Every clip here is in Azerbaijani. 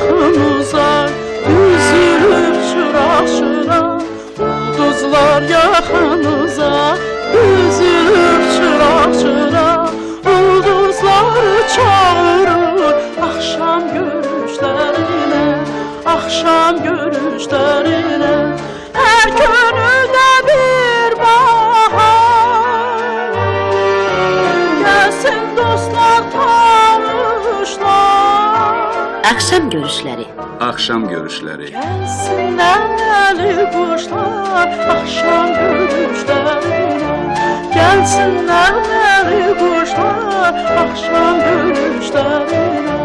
yaxın uzaq, üzülür çıraşıra. Ulduzlar yaxın uzaq, üzülür çıraşıra. Ulduzları çağırır axşam görüşlərinə, axşam görüşlərinə. Hər könüldə bir bahar, gəlsin dostlar, tanışlar. Akşam görüşleri. Akşam görüşleri. Gəlsinlər əli quşlar, axşam görüşlərinə. Gəlsinlər əli quşlar, axşam görüşlərinə.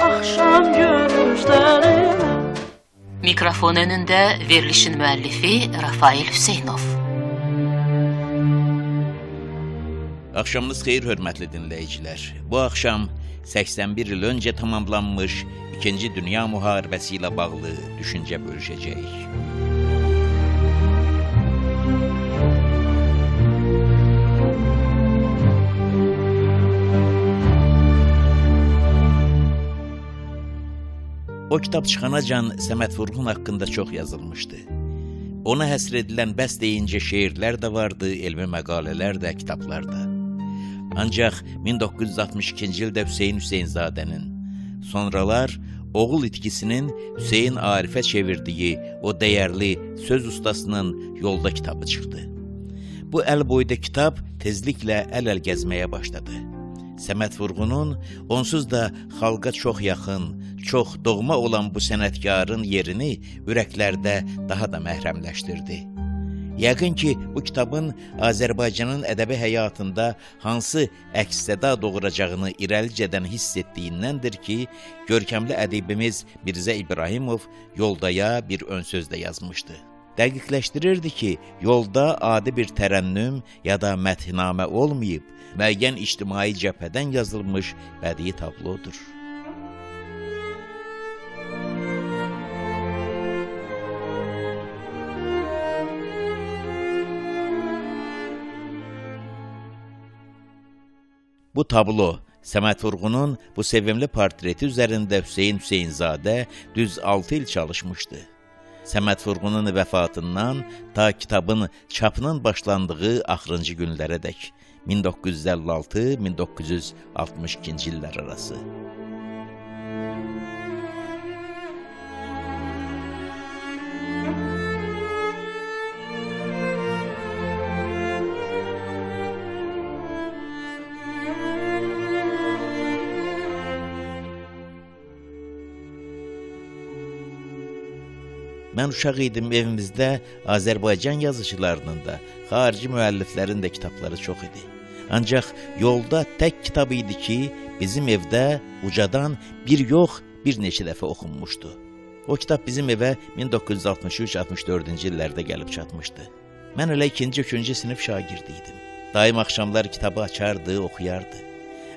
Axşam görüşlərinə. Mikrofon önünde verilişin müellifi Rafael Hüseynov. Axşamınız xeyir hörmətli dinləyicilər. Bu axşam 81 il öncə tamamlanmış 2. Dünya Müharibəsi ilə bağlı düşüncə bölüşəcəyik. O kitab çıxanacan Səməd Vurğun haqqında çox yazılmışdı. Ona həsr edilən bəs deyincə şeirlər də vardı, elmi məqalələr də, kitablar da. Ancaq 1962-ci ildə Hüseyn Hüseynzadənin, sonralar oğul itkisinin Hüseyn Arifə çevirdiyi o dəyərli söz ustasının Yolda kitabı çıxdı. Bu əl boyda kitab tezliklə əl-əl gəzməyə başladı. Səməd Vurğunun onsuz da xalqa çox yaxın, çox doğma olan bu sənətkarın yerini ürəklərdə daha da məhrəmləşdirdi. Yəqin ki, bu kitabın Azərbaycanın ədəbi həyatında hansı əks-səda doğuracağını irəlicədən hiss etdiyindəndir ki, görkəmli ədibimiz Mirzə İbrahimov Yoldaya bir ön sözdə yazmışdı. Dəqiqləşdirirdi ki, yolda adi bir tərənnüm ya da məthnamə olmayıb, müəyyən ictimai cəbhədən yazılmış bədii tablodur. Bu tablo, Səməd Vurğunun bu sevimli portreti üzərində Hüseyn Hüseynzadə düz 6 il çalışmışdı. Səməd Vurğunun vəfatından ta kitabın çapının başlandığı axırıncı günlərədək 1956-1962-ci illər arası. Mən uşaq idim, evimizdə Azərbaycan yazıcılarının da, xarici müəlliflərin də kitabları çox idi. Ancaq Yolda tək kitab idi ki, bizim evdə ucadan bir yox, bir neçə dəfə oxunmuşdu. O kitab bizim evə 1963-64-cü illərdə gəlib çatmışdı. Mən elə 2-3-cü sinif şagirdi idim. Daim axşamlar kitabı açardı, oxuyardı.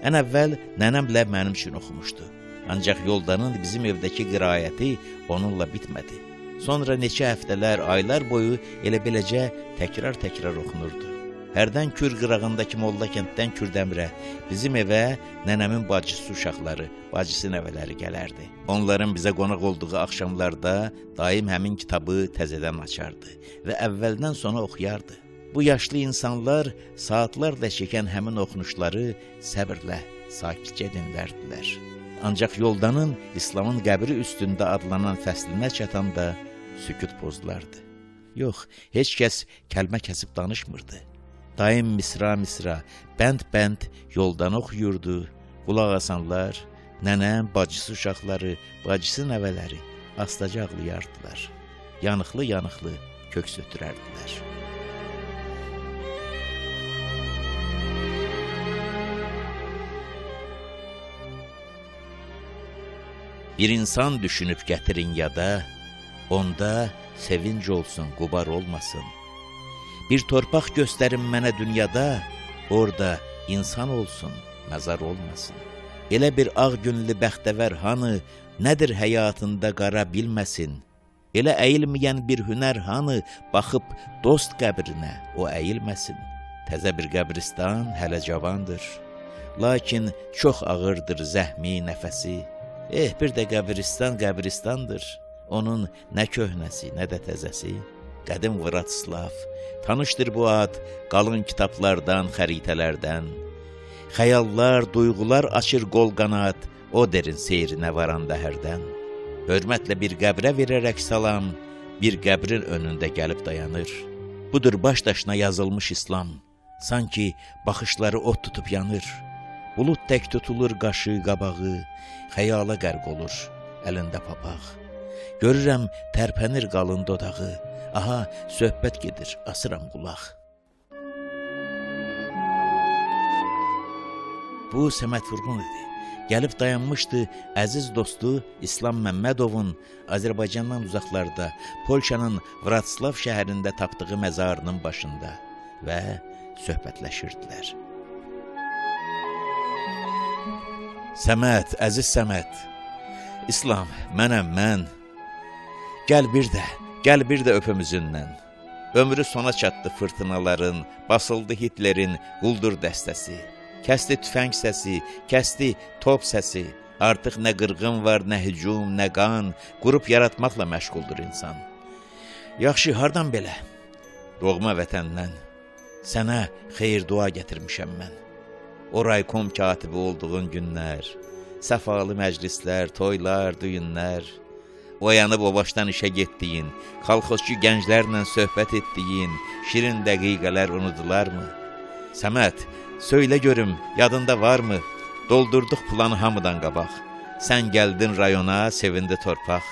Ən əvvəl nənəmlə mənim üçün oxumuşdu. Ancaq Yoldanın bizim evdəki qiraəti onunla bitmədi. Sonra neçə həftələr, aylar boyu elə beləcə təkrar oxunurdu. Hərdən Kür qırağındakı Molla kənddən Kürdəmirə, bizim evə nənəmin bacısı uşaqları, bacısı nəvələri gələrdi. Onların bizə qonaq olduğu axşamlarda daim həmin kitabı təzədən açardı və əvvəldən sona oxuyardı. Bu yaşlı insanlar saatlarla çəkən həmin oxunuşları səbirlə, sakitcə dinlərdilər. Ancaq Yoldanın İslamın qəbri üstündə adlanan fəslinə çatanda sükut pozulardı. Yox, heç kəs kəlmə kəsib danışmırdı. Daim misra, bənd Yoldan oxuyurdu. Qulaq asanlar, nənəm, bacısı uşaqları, bacısı nəvələri astaca ağlayardılar. Yanıqlı köks ötürərdilər. Bir insan düşünüb gətirin yada, onda sevinc olsun, qubar olmasın. Bir torpaq göstərin mənə dünyada, orada insan olsun, məzar olmasın. Elə bir ağ günlü bəxtəvər hanı, nədir həyatında qara bilməsin. Elə əyilməyən bir hünər hanı, baxıb dost qəbrinə o əyilməsin. Təzə bir qəbristan hələ cavandır, lakin çox ağırdır zəhmi nəfəsi. Bir də qəbristan qəbristandır. Onun nə köhnəsi, nə də təzəsi. Qədim Vratislav, tanışdır bu ad qalın kitablardan, xəritələrdən. Xəyallar, duyğular açır qol qanad, o derin seyrinə varanda hərdən. Hörmətlə bir qəbrə verərək salam, bir qəbrin önündə gəlib dayanır. Budur baş daşına yazılmış İslam, sanki baxışları od tutub yanır. Bulud tək tutulur qaşı, qabağı, xəyala qərq olur, əlində papaq. Görürəm tərpənir qalın dodağı, aha, söhbət gedir, asıram qulaq. Bu Səməd Vurğun idi. Gəlib dayanmışdı əziz dostu İslam Məmmədovun Azərbaycandan uzaqlarda, Polşanın Vratislav şəhərində tapdığı məzarının başında və söhbətləşirdilər. Səməd, əziz Səməd, İslam, mənəm mən. Gəl bir də öpüm üzündən. Ömrü sona çatdı fırtınaların, basıldı Hitlerin quldur dəstəsi. Kəsdi tüfəng səsi, kəsdi top səsi. Artıq nə qırğın var, nə hücum, nə qan, qrup yaratmaqla məşğuldur insan. Yaxşı, hardan belə? Doğma vətəndən. Sənə xeyir dua gətirmişəm mən. O raykom katibi olduğun günlər, səfalı məclislər, toylar, düyünlər, oyanıb o başdan işə getdiyin, kolxozçu gənclərlə söhbət etdiyin şirin dəqiqələr unudularmı? Səməd, söylə görüm, yadında varmı? Doldurduq planı hamıdan qabaq. Sən gəldin rayona, sevindi torpaq.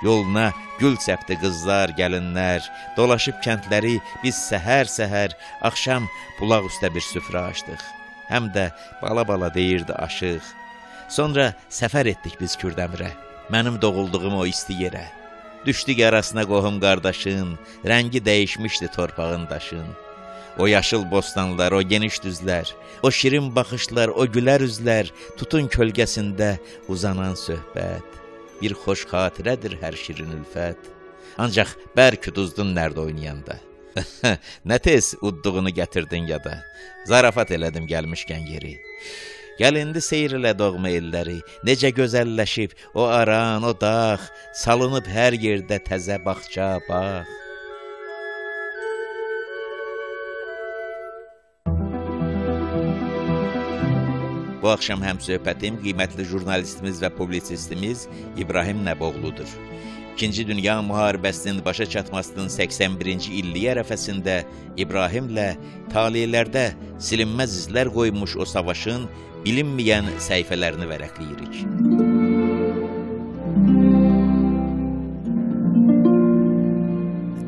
Yoluna gül səpdi qızlar, gəlinlər. Dolaşıb kəndləri biz səhər-səhər, axşam bulaq üstə bir süfrə açdıq. Həm də bala-bala deyirdi aşıq. Sonra səfər etdik biz Kürdəmirə, mənim doğulduğum o isti yerə. Düşdük arasına qohum qardaşın, rəngi dəyişmişdi torpağın daşın. O yaşıl bostanlar, o geniş düzlər, o şirin baxışlar, o gülər üzlər, tutun kölgəsində uzanan söhbət. Bir xoş xatirədir hər şirin ülfət. Ancaq bərk uduzdun nərdə oynayanda. Nə tez udduğunu gətirdin yada. Zarafat elədim gəlmişkən yeri. Gəl indi seyr elə doğma elləri. Necə gözəlləşib o aran, o dağ, salınıb hər yerdə təzə bağça, bağ. Bu axşam həmsöhbətim qiymətli jurnalistimiz və publisistimiz İbrahim Nəboğludur. İkinci Dünya Müharibəsinin başa çatmasının 81-ci illiyi ərəfəsində İbrahimlə talilərdə silinməz izlər qoymuş o savaşın bilinməyən səhifələrini vərəqləyirik.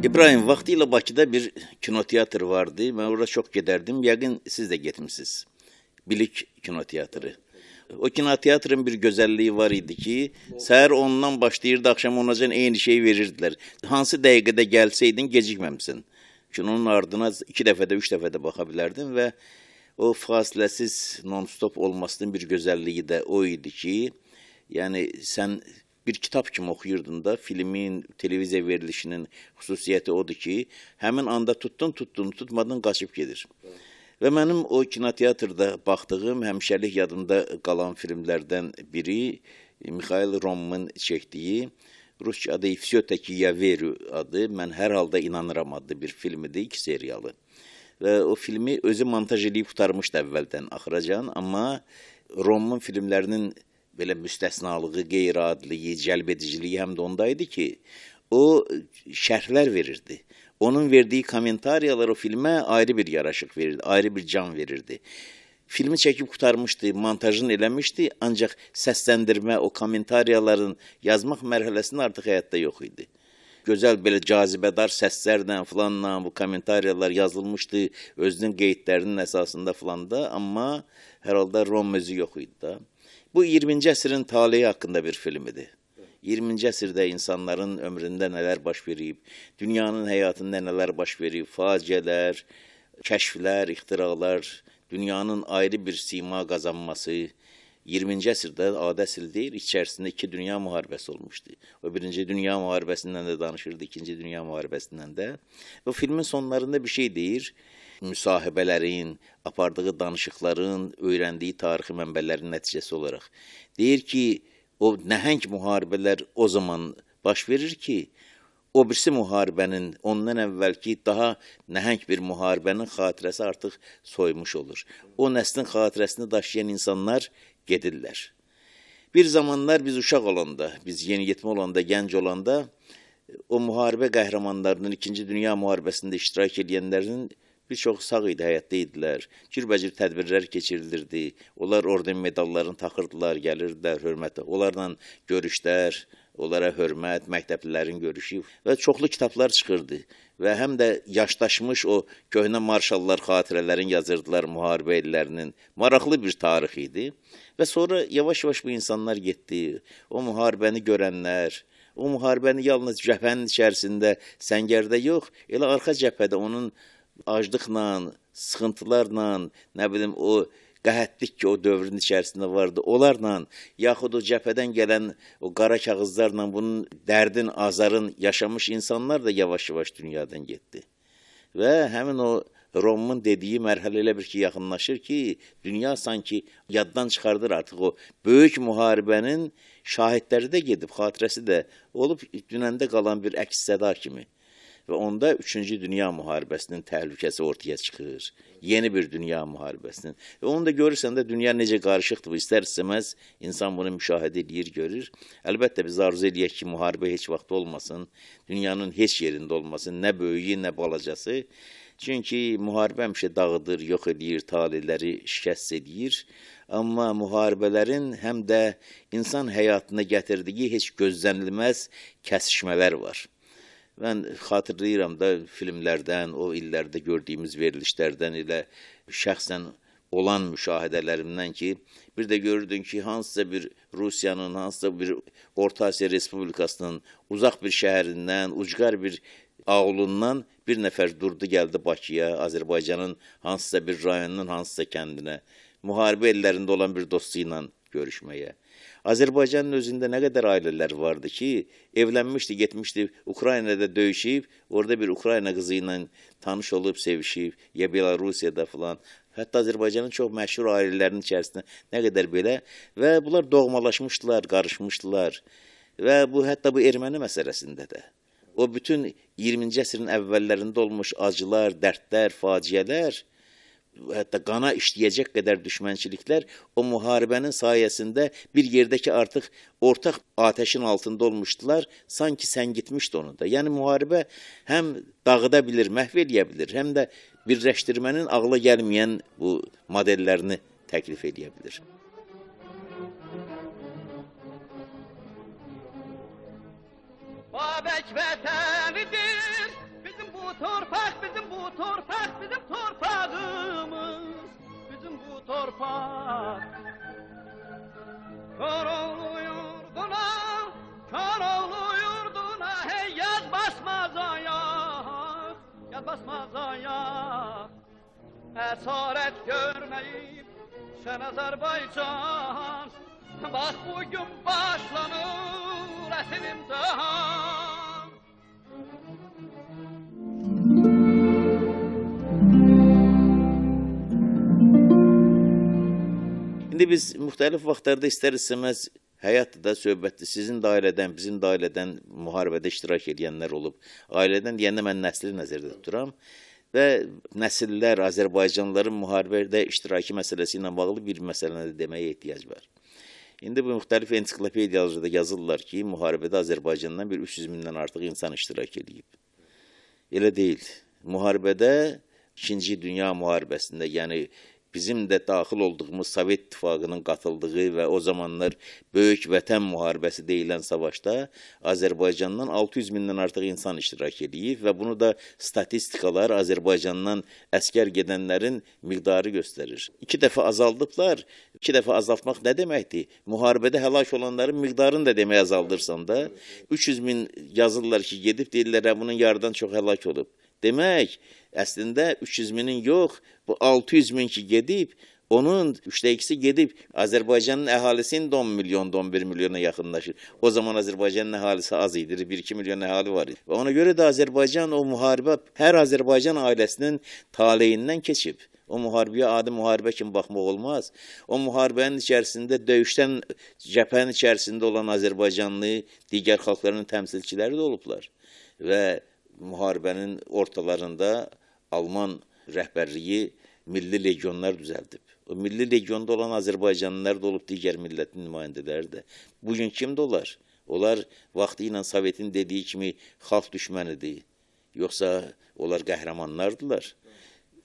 İbrahim, vaxtilə Bakıda bir kinoteatr vardı. Mən orada çox gedərdim. Yəqin siz də getmişsiniz. Bilik kinoteatrı. O kinoteatrın bir gözəlliyi var idi ki, səhər 10-dan başlayırdı, axşam 10-acan eyni şey verirdilər. Hansı dəqiqədə gəlsəydin, gecikməmsin. Kinonun ardına 2 dəfədə, 3 dəfədə baxa bilərdin və o fasiləsiz non-stop olmasının bir gözəlliyi də o idi ki, yəni sən bir kitab kimi oxuyurdun da, filmin, televiziya verilişinin xüsusiyyəti odur ki, həmin anda tutmadın, qaçıb gedir. Və mənim o kinoteatrda baxdığım, həmişəlik yadımda qalan filmlərdən biri Mikhail Romanın çəkdiyi, Rusça adı "Всё-таки я верю" adı, mən hər halda inanıram adlı bir film idi, 2 seriyalı. Və o filmi özü montaj edib qurtarmışdı əvvəldən axıracan, amma Romanın filmlərinin belə müstəsnalığı, qeyri-adiliyi, cəlbediciliyi həm də ondaydı ki, o şərhlər verirdi. Onun verdiği komentariyalar o filmə ayrı bir yaraşıq verirdi, ayrı bir can verirdi. Filmi çəkib qurtarmışdı, montajını eləmişdi, ancaq səsləndirmə, o komentariyaların yazmaq mərhələsində artıq həyatda yox idi. Gözəl belə cazibədar səslərlə filanla bu komentariyalar yazılmışdı, özünün qeydlərinin əsasında filanda, amma hər halda Rom özü yox idi da. Bu 20-ci əsrin taleyi haqqında bir film idi. 20-ci əsrdə insanların ömründə nələr baş verib, dünyanın həyatında nələr baş verib, faciələr, kəşflər, ixtiralar, dünyanın ayrı bir sima qazanması, 20-ci əsrdə adi əsr deyil, içərisində 2 dünya müharibəsi olmuşdu. O 1-ci dünya müharibəsindən də danışırdı, 2-ci dünya müharibəsindən də. O filmin sonlarında bir şey deyir, müsahibələrin, apardığı danışıqların, öyrəndiyi tarixi mənbələrin nəticəsi olaraq. Deyir ki, o nəhəng müharibələr o zaman baş verir ki, o birisi müharibənin, ondan əvvəlki daha nəhəng bir müharibənin xatirəsi artıq soymuş olur. O nəslin xatirəsini daşıyan insanlar gedirlər. Bir zamanlar biz uşaq olanda, biz yeniyetmə olanda, gənc olanda, o müharibə qəhrəmanlarının 2-ci Dünya müharibəsində iştirak edənlərin bir çox sağ idi, həyatda idilər. Cürbəcür tədbirlər keçirilirdi. Onlar orden medallarını taxırdılar, gəlirdilər, hörmətlə. Onlarla görüşlər, onlara hörmət, məktəblilərin görüşü və çoxlu kitablar çıxırdı. Və həm də yaşdaşmış o köhnə marşallar xatirələrin yazırdılar müharibə illərinin. Maraqlı bir tarix idi. Və sonra yavaş-yavaş bu insanlar getdi. O müharibəni görənlər, o müharibəni yalnız cəbhənin içərisində, səngərdə yox, elə arxa cəbhədə onun aclıqla, sıxıntılarla, nə bilim, o qəhətlik ki, o dövrün içərisində vardı, onlarla, yaxud o cəbhədən gələn o qara kağızlarla bunun dərdin, azarın yaşamış insanlar da yavaş-yavaş dünyadan getdi. Və həmin o Romun dediyi mərhələ elə bir ki, yaxınlaşır ki, dünya sanki yaddan çıxardır artıq o böyük müharibənin şahidləri də gedib, xatirəsi də olub, dünəndə qalan bir əks-səda kimi. Və onda 3-cü Dünya müharibəsinin təhlükəsi ortaya çıxır. Yeni bir dünya müharibəsinin. Və onu da görürsən də dünya necə qarışıqdır bu, istər-istəməz insan bunu müşahidə edir, görür. Əlbəttə biz arzu edək ki, müharibə heç vaxt olmasın, dünyanın heç yerində olmasın, nə böyüyü, nə balacası. Çünki müharibə həmişə dağıdır, yox edir, taleləri şikəst edir. Amma müharibələrin həm də insan həyatına gətirdiyi heç gözlənilməz kəsişmələr var. Mən xatırlayıram da filmlərdən, o illərdə gördüyümüz verilişlərdən elə şəxsən olan müşahidələrimdən ki, bir də görürdün ki, hansısa bir Rusiyanın, hansısa bir Orta Asiya Respublikasının uzaq bir şəhərindən, ucqar bir ağlundan bir nəfər durdu, gəldi Bakıya, Azərbaycanın hansısa bir rayonunun hansısa kəndinə, müharibə illərində olan bir dostu ilə görüşməyə. Azərbaycanın özündə nə qədər ailələr vardı ki, evlənmişdi, getmişdi, Ukraynada döyüşüb, orada bir Ukrayna qızı ilə tanış olub, sevişib, ya Belarusiyada filan. Hətta Azərbaycanın çox məşhur ailələrinin içərisində nə qədər belə və bunlar doğmalaşmışdılar, qarışmışdılar və bu hətta bu erməni məsələsində də. O bütün 20-ci əsrin əvvəllərində olmuş acılar, dərdlər, faciələr, hətta qana işləyəcək qədər düşmənçiliklər o müharibənin sayəsində bir yerdəki artıq ortaq ateşin altında olmuşdular, sanki sən gitmişdi onu da. Yəni müharibə həm dağıda bilir, məhv eləyə bilir, həm də birləşdirmənin ağla gəlməyən bu modellərini təklif eləyə bilir. Babək vətənidir, bizim bu torpaq, bizim bu torpaq, bizim torpağımız, bizim bu torpaq. Koroğlu yurduna, Koroğlu yurduna, hey yaz basmaz ayak, yaz basmaz ayak. Əsarət görməyib, sən Azərbaycan, bax bugün başlanır əsl imtihan. İndi biz müxtəlif vaxtlarda istər-istəməz həyatda söhbətdir. Sizin də ailədən, bizim də ailədən müharibədə iştirak edənlər olub. Ailədən deyəndə mən nəsli nəzərdə tuturam. Və nəsillər, Azərbaycanlıların müharibədə iştirakı məsələsi ilə bağlı bir məsələni deməyə ehtiyac var. İndi bu müxtəlif ensiklopediyalarda yazırlar ki, müharibədə Azərbaycandan bir 300 mindən artıq insan iştirak edib. Elə deyil. Müharibədə 2-ci Dünya müharibəsində, yəni bizim də daxil olduğumuz Sovet İttifaqının qatıldığı və o zamanlar Böyük Vətən müharibəsi deyilən savaşda Azərbaycandan 600 mindən artıq insan iştirak edib və bunu da statistikalar Azərbaycandan əskər gedənlərin miqdarı göstərir. 2 dəfə azaldıblar. 2 dəfə azaltmaq nə deməkdir? Müharibədə həlak olanların miqdarını da demək azaldırsan da 300 min yazırlar ki, gedib deyirlər, bunun yarıdan çox həlak olub. Demək, əslində 300 minin yox, bu 600 min ki gedib, onun 3/2-si gedib. Azərbaycanın əhalisi 10 milyon, 11 milyona yaxınlaşır. O zaman Azərbaycanın əhalisi az idi, 1-2 milyon əhali var idi. Və ona görə də Azərbaycan o müharibə hər Azərbaycan ailəsinin taleyindən keçib. O müharibəyə adi müharibə kimi baxmaq olmaz. O müharibənin içərisində döyüşdən cəbhənin içərisində olan Azərbaycanlı digər xalqların təmsilçiləri də olublar və müharibənin ortalarında Alman rəhbərliyi milli legionlar düzəldib. O milli legionda olan Azərbaycanlılar da olub, digər millətin nümayəndələri də. Bugün kimdə olar? Onlar vaxtı ilə Sovetin dediyi kimi xalq düşmənidir. Yoxsa onlar qəhrəmanlardılar.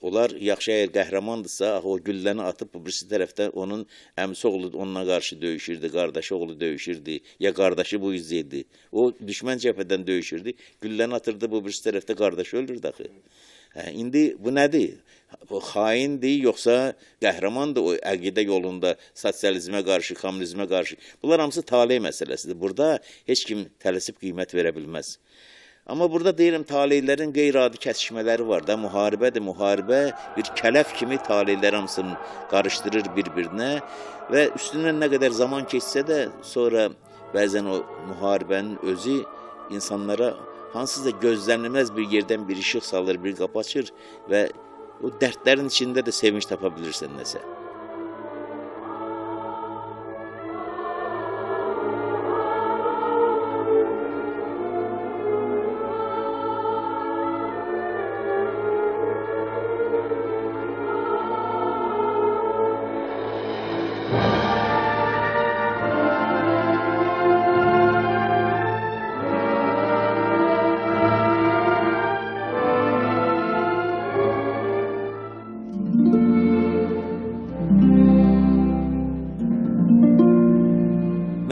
Onlar yaxşı əgər qəhrəmandırsa, o gülləni atıb bu birisi tərəfdə onun əmisi oğlu onunla qarşı döyüşürdü, qardaşı oğlu döyüşürdü, ya qardaşı bu izləyirdi. O düşmən cəbhədən döyüşürdü, gülləni atırdı bu birisi tərəfdə qardaşı öldürdü axı. İndi bu nədir? O xaindir, yoxsa qəhrəmandır o əqidə yolunda sosializmə qarşı, kommunizmə qarşı. Bunlar hamısı taley məsələsidir. Burada heç kim tələsib qiymət verə bilməz. Amma burada deyirəm, taleylərin qeyri-adi kəsişmələri var da, müharibədir, müharibə bir kələf kimi taleylər hamısını qarışdırır bir-birinə və üstündən nə qədər zaman keçsə də sonra bəzən o müharibənin özü insanlara hansısa gözlənilməz bir yerdən bir işıq salır, bir qapı açır və o dərdlərin içində də sevinç tapa bilirsən nəsə.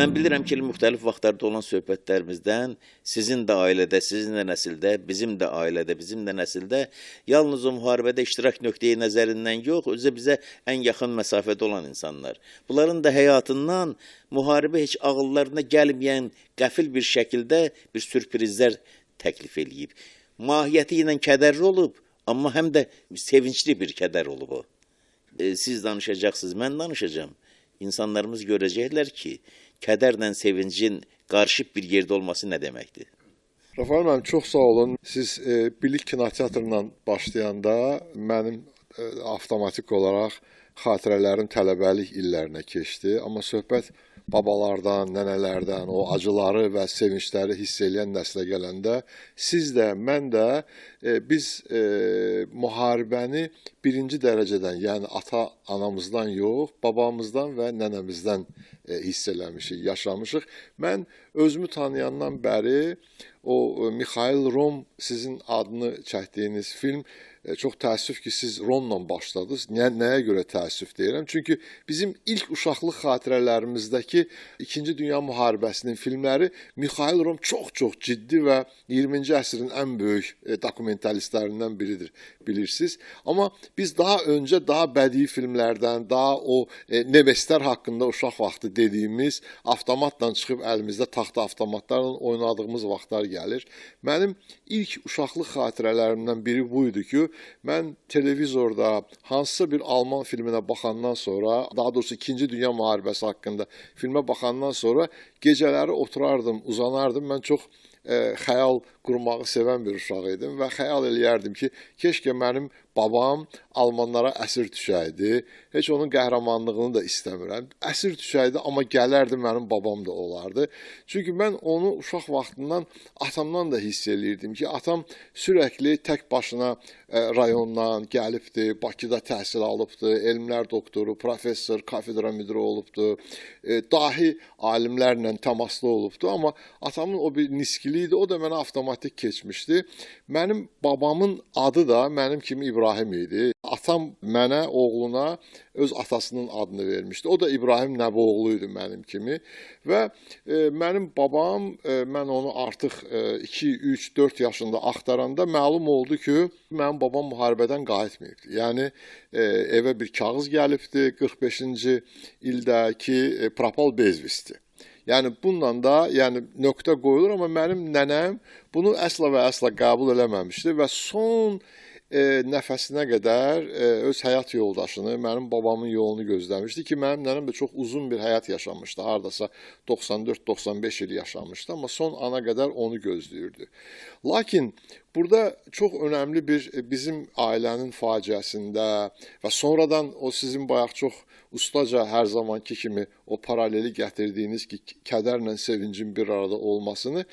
Mən bilirəm ki, müxtəlif vaxtlarda olan söhbətlərimizdən sizin də ailədə, sizin də nəsildə, bizim də ailədə, bizim də nəsildə yalnız o müharibədə iştirak nöqteyi nəzərindən yox, özü bizə ən yaxın məsafədə olan insanlar. Bunların da həyatından müharibə heç ağıllarına gəlməyən qəfil bir şəkildə bir sürprizlər təklif eləyib. Mahiyyəti ilə kədərli olub, amma həm də sevincli bir kədər olub o. Siz danışacaqsınız, mən danışacağım. İnsanlarımız görəcəklər ki, kədərlə sevincin qarışıq bir yerdə olması nə deməkdir? Rafael müəllim, çox sağ olun. Siz Birlik Kinoteatrından başlayanda mənim avtomatik olaraq xatirələrim tələbəlik illərinə keçdi. Amma söhbət babalardan, nənələrdən, o acıları və sevincləri hiss eləyən nəslə gələndə siz də, mən də biz müharibəni birinci dərəcədən, yəni ata-anamızdan yox, babamızdan və nənəmizdən hiss eləmişik, yaşamışıq. Mən özümü tanıyandan bəri o Mikhail Rom sizin adını çəkdiyiniz film, çox təəssüf ki, siz Romla başladınız. Nəyə görə təəssüf deyirəm? Çünki bizim ilk uşaqlıq xatirələrimizdəki İkinci Dünya Müharibəsinin filmləri Mikhail Rom çox-çox ciddi və 20-ci əsrin ən böyük dokumentalistlərindən biridir, bilirsiniz. Amma biz daha öncə daha bədii filmlərdən, daha o nevestlər haqqında uşaq vaxtı dediyimiz avtomatla çıxıb əlimizdə taxta avtomatlarla oynadığımız vaxtlar gəlir. Mənim ilk uşaqlıq xatirələrimdən biri buydu ki, mən televizorda hansısa bir Alman filminə baxandan sonra, daha doğrusu İkinci Dünya Müharibəsi haqqında filmə baxandan sonra gecələri oturardım, uzanardım. Mən çox xəyal qurmağı sevən bir uşaq idim və xəyal eləyərdim ki, keşkə mənim babam Almanlara əsir düşəydi. Heç onun qəhrəmanlığını da istəmirəm. Əsir düşəydi, amma gələrdi, mənim babam da olardı. Çünki mən onu uşaq vaxtından atamdan da hiss eləyirdim ki, atam sürəkli tək başına rayondan gəlibdi, Bakıda təhsil alıbdı, elmlər doktoru, professor, kafedra müdiri olubdu, dahi alimlərlə təmaslı olubdu. Amma atamın o bir niskili idi, o da mənə avtomatik keçmişdi. Mənim babamın adı da mənim kimi İbrahim idi. Atam mənə, oğluna öz atasının adını vermişdi. O da İbrahim Nəboğlu idi mənim kimi. Və mənim babam, mən onu artıq 2, 3, 4 yaşında axtaranda məlum oldu ki, mənim babam müharibədən qayıtmayıbdı. Yəni, evə bir kağız gəlibdi, 45-ci ildəki propal bezvisti. Yəni, bununla da nöqtə qoyulur, amma mənim nənəm bunu əsla və əsla qəbul eləməmişdi və son nəfəsinə qədər öz həyat yoldaşını, mənim babamın yolunu gözləmişdi ki, mənim nənəm də çox uzun bir həyat yaşamışdı. Hardasa 94-95 il yaşamışdı, amma son ana qədər onu gözləyirdi. Lakin burada çox önəmli bir bizim ailənin faciəsində və sonradan o sizin bayaq çox ustaca hər zamanki kimi o paraleli gətirdiyiniz ki, kədərlə sevincin bir arada olmasını,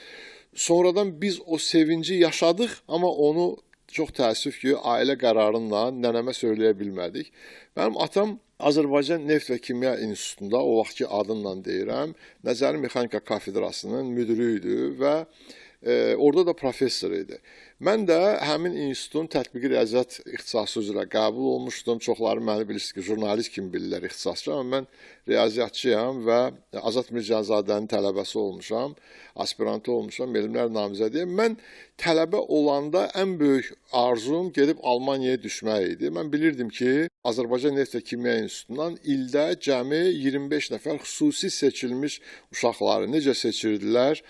sonradan biz o sevinci yaşadıq, amma onu çox təəssüf ki, ailə qərarınla nənəmə söyləyə bilmədik. Mənim atam Azərbaycan Neft və Kimya İnstitutunda, o vaxtki adınla deyirəm, Nəzəri Mexanika Kafedrasının müdürü idi və orada da professor idi. Mən də həmin institutun tətbiqi riyaziyyat ixtisası üzrə qəbul olmuşdum. Çoxları məni bilirsiniz ki, jurnalist kimi bilirlər ixtisasçı, amma mən riyaziyyatçıyam və Azad Mircanzadənin tələbəsi olmuşam, aspirantı olmuşam, elmlər namizədiyəm. Mən tələbə olanda ən böyük arzum gedib Almaniyaya düşmək idi. Mən bilirdim ki, Azərbaycan Neft və Kimya İnstitutundan ildə cəmi 25 nəfər xüsusi seçilmiş uşaqları necə seçirdilər?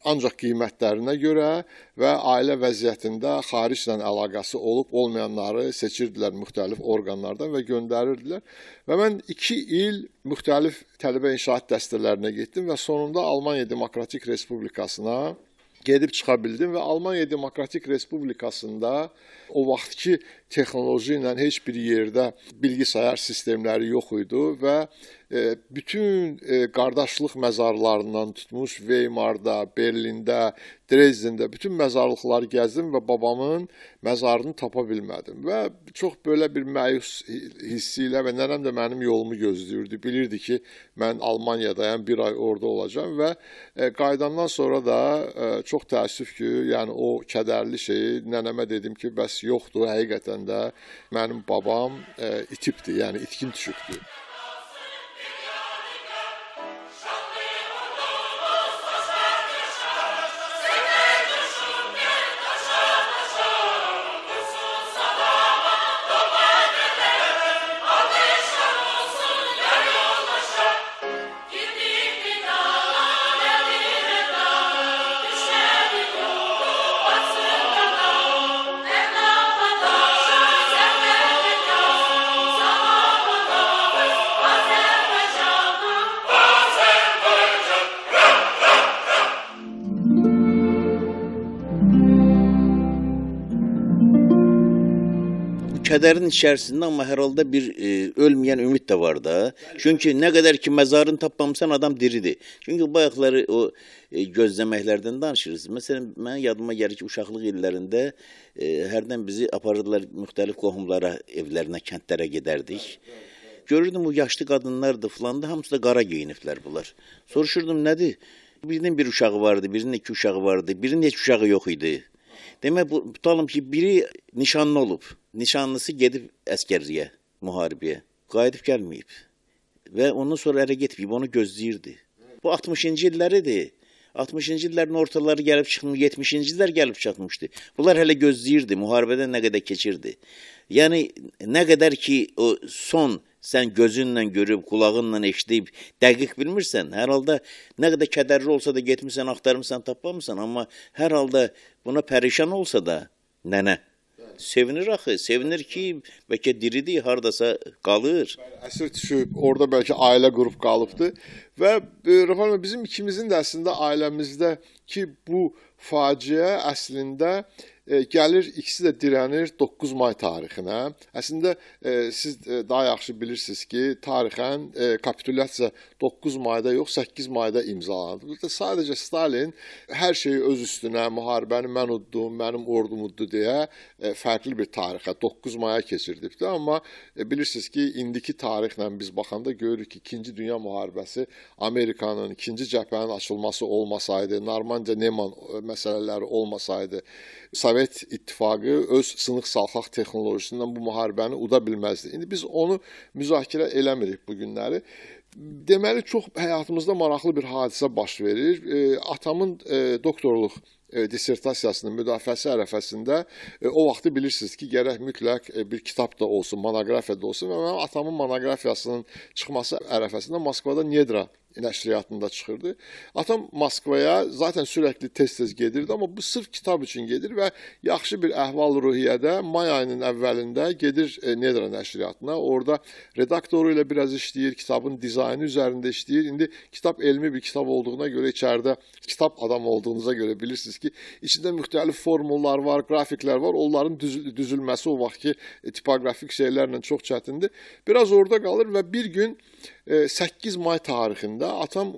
Ancaq qiymətlərinə görə və ailə vəziyyətində xariclə əlaqəsi olub-olmayanları seçirdilər müxtəlif orqanlardan və göndərirdilər. Və mən 2 il müxtəlif tələbə inşaat dəstələrinə getdim və sonunda Almaniya Demokratik Respublikasına gedib çıxa bildim və Almaniya Demokratik Respublikasında o vaxtki texnoloji ilə heç bir yerdə bilgisayar sistemləri yox idi və bütün qardaşlıq məzarlarından tutmuş Veymarda, Berlində, Dresdendə bütün məzarlıqları gəzdim və babamın məzarını tapa bilmədim. Və çox belə bir məyus hissi ilə və nənəm də mənim yolumu gözləyirdi. Bilirdi ki, mən Almaniyadayam, bir ay orada olacağam və qayıdandan sonra da çox təəssüf ki, yəni o kədərli şeyi nənəmə dedim ki, bəs yoxdur, həqiqətən də mənim babam itibdir, yəni itkin düşübdür. Kədərin içərisində amma hər halda bir ölməyən ümid də var da. Çünki nə qədər ki məzarını tapmamısan adam diridir. Çünki bayaqları o gözləməklərdən danışırız. Məsələn, mən yadıma gəlir ki, uşaqlıq illərində hərdən bizi aparırdılar müxtəlif qohumlara, evlərinə, kəndlərə gedərdik. Görürdüm o yaşlı qadınlardır filan da, hamısı da qara geyiniblər bunlar. Soruşurdum nədir? Birinin bir uşağı vardı, birinin 2 uşağı vardı, birinin heç uşağı yox idi. Demək, tutalım ki, biri nişanlı olub, nişanlısı gedib əskərliyə, müharibəyə, qayıdıb gəlməyib və ondan sonra ərə getməyib, onu gözləyirdi. Bu 60-cı illəridir, 60-cı illərin ortaları gəlib çıxmış, 70-ci illər gəlib çatmışdı. Bunlar hələ gözləyirdi, müharibədən nə qədər keçirdi. Yəni, nə qədər ki, o son sən gözünlə görüb, qulağınla eşidib, dəqiq bilmirsən, hər halda nə qədər kədərli olsa da getmirsən, axtarmısan, tapmamısan, amma hər halda buna pərişan olsa da nənə sevinir axı, sevinir ki, bəlkə diridir, hardasa qalır. Əsir düşüb, orada bəlkə ailə qrup qalıbdı və Rəfal bəy, bizim ikimizin də əslində ailəmizdə ki, bu faciə əslində gəlir, ikisi də dirənir 9 may tarixinə. Əslində, siz daha yaxşı bilirsiniz ki, tarixən kapitulyasiya 9 mayda yox, 8 mayda imzalandı. Burada sadəcə Stalin hər şeyi öz üstünə, müharibəni mən uddum, mənim ordum uddu deyə fərqli bir tarixə, 9 maya keçirdibdi. Amma bilirsiniz ki, indiki tarixlə biz baxanda görürük ki, 2-ci Dünya müharibəsi Amerikanın 2-ci cəbhənin açılması olmasaydı, Normandiya-Neman məsələləri olmasaydı, Sovet İttifaqı öz sınıq-salxaq texnolojisindən bu müharibəni uda bilməzdi. İndi biz onu müzakirə eləmirik bu günləri. Deməli, çox həyatımızda maraqlı bir hadisə baş verir. Atamın doktorluq dissertasiyasının müdafiəsi ərəfəsində o vaxtı bilirsiniz ki, gərək mütləq bir kitab da olsun, monoqrafiya da olsun və mənim atamın monoqrafiyasının çıxması ərəfəsində Moskvada Nedra nəşriyyatında çıxırdı. Atam Moskvaya zaten sürəkli tez-tez gedirdi, amma bu sırf kitab üçün gedir və yaxşı bir əhval-ruhiyyədə may ayının əvvəlində gedir Nedra nəşriyyatına. Orada redaktoru ilə biraz işləyir, kitabın dizaynı üzərində işləyir. İndi kitab elmi bir kitab olduğuna görə, içəridə kitab adam olduğunuza görə bilirsiniz ki, içində müxtəlif formullar var, qrafiklər var. Onların düzülməsi o vaxt ki, tipoqrafik şeylərlə çox çətindir. Biraz orada qalır və bir gün 8 may tarixində atam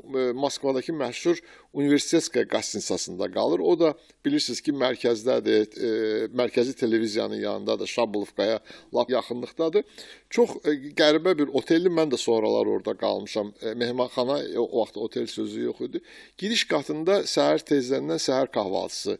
Moskvadakı məşhur Universitetskaya qastinasında qalır. O da bilirsiniz ki, mərkəzdədir, mərkəzi televiziyanın yanındadır, Şabulovkaya lap yaxınlıqdadır. Çox qəribə bir otelli, mən də sonralar orada qalmışam. Mehmanxana, o vaxt otel sözü yox idi. Giriş qatında səhər tezləndən səhər kahvaltısı,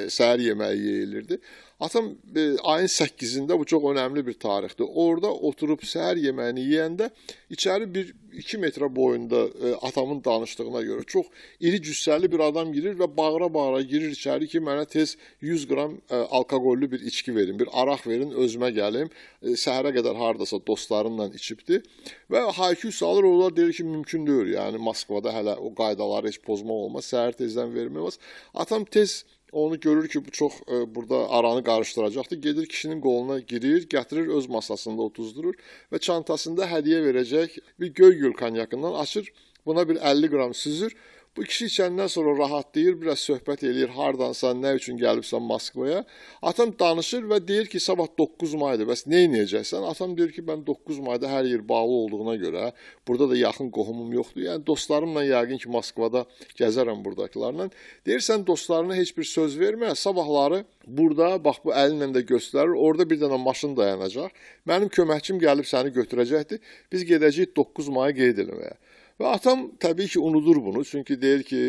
səhər yeməyi yeyilirdi. Atam ayın 8-də, bu çox önəmli bir tarixdir. Orada oturub səhər yeməyini yeyəndə içəri bir 2 metrə boyunda atamın danışdığına görə çox iri cüssəli bir adam girir və bağıra-bağıra girir içəri ki, mənə tez 100 qram alkoqollü bir içki verin, bir araq verin, özümə gəlim. Səhərə qədər hardasa dostlarımla içibdi və haykü salır, onlar deyir ki, mümkün deyil. Yəni Moskvada hələ o qaydaları heç pozmaq olmaz, səhər tezdən vermək olmaz. Atam tez onu görür ki, bu çox burada aranı qarışdıracaqdır. Gedir kişinin qoluna girir, gətirir, öz masasında otuzdurur və çantasında hədiyyə verəcək bir Göygöl konyakından açır, buna bir 50 qram süzür. Bu kişi içəndən sonra rahatlayır, biraz söhbət eləyir, hardansan, nə üçün gəlibsən Moskvaya. Atam danışır və deyir ki, sabah 9 maydır, bəs nə edəcəksən? Atam deyir ki, mən 9 mayda hər yer bağlı olduğuna görə, burada da yaxın qohumum yoxdur. Yəni dostlarımla yəqin ki, Moskvada gəzərəm buradakilarla. Deyirsən, dostlarına heç bir söz vermə, sabahları burada, bax bu əlinlə də göstərir, orada bir dənə maşın dayanacaq. Mənim köməkçim gəlib səni götürəcəkdir, biz gedəcəyik 9 maya qeyd eləməyə. Və atam təbii ki, unudur bunu. Çünki deyir ki,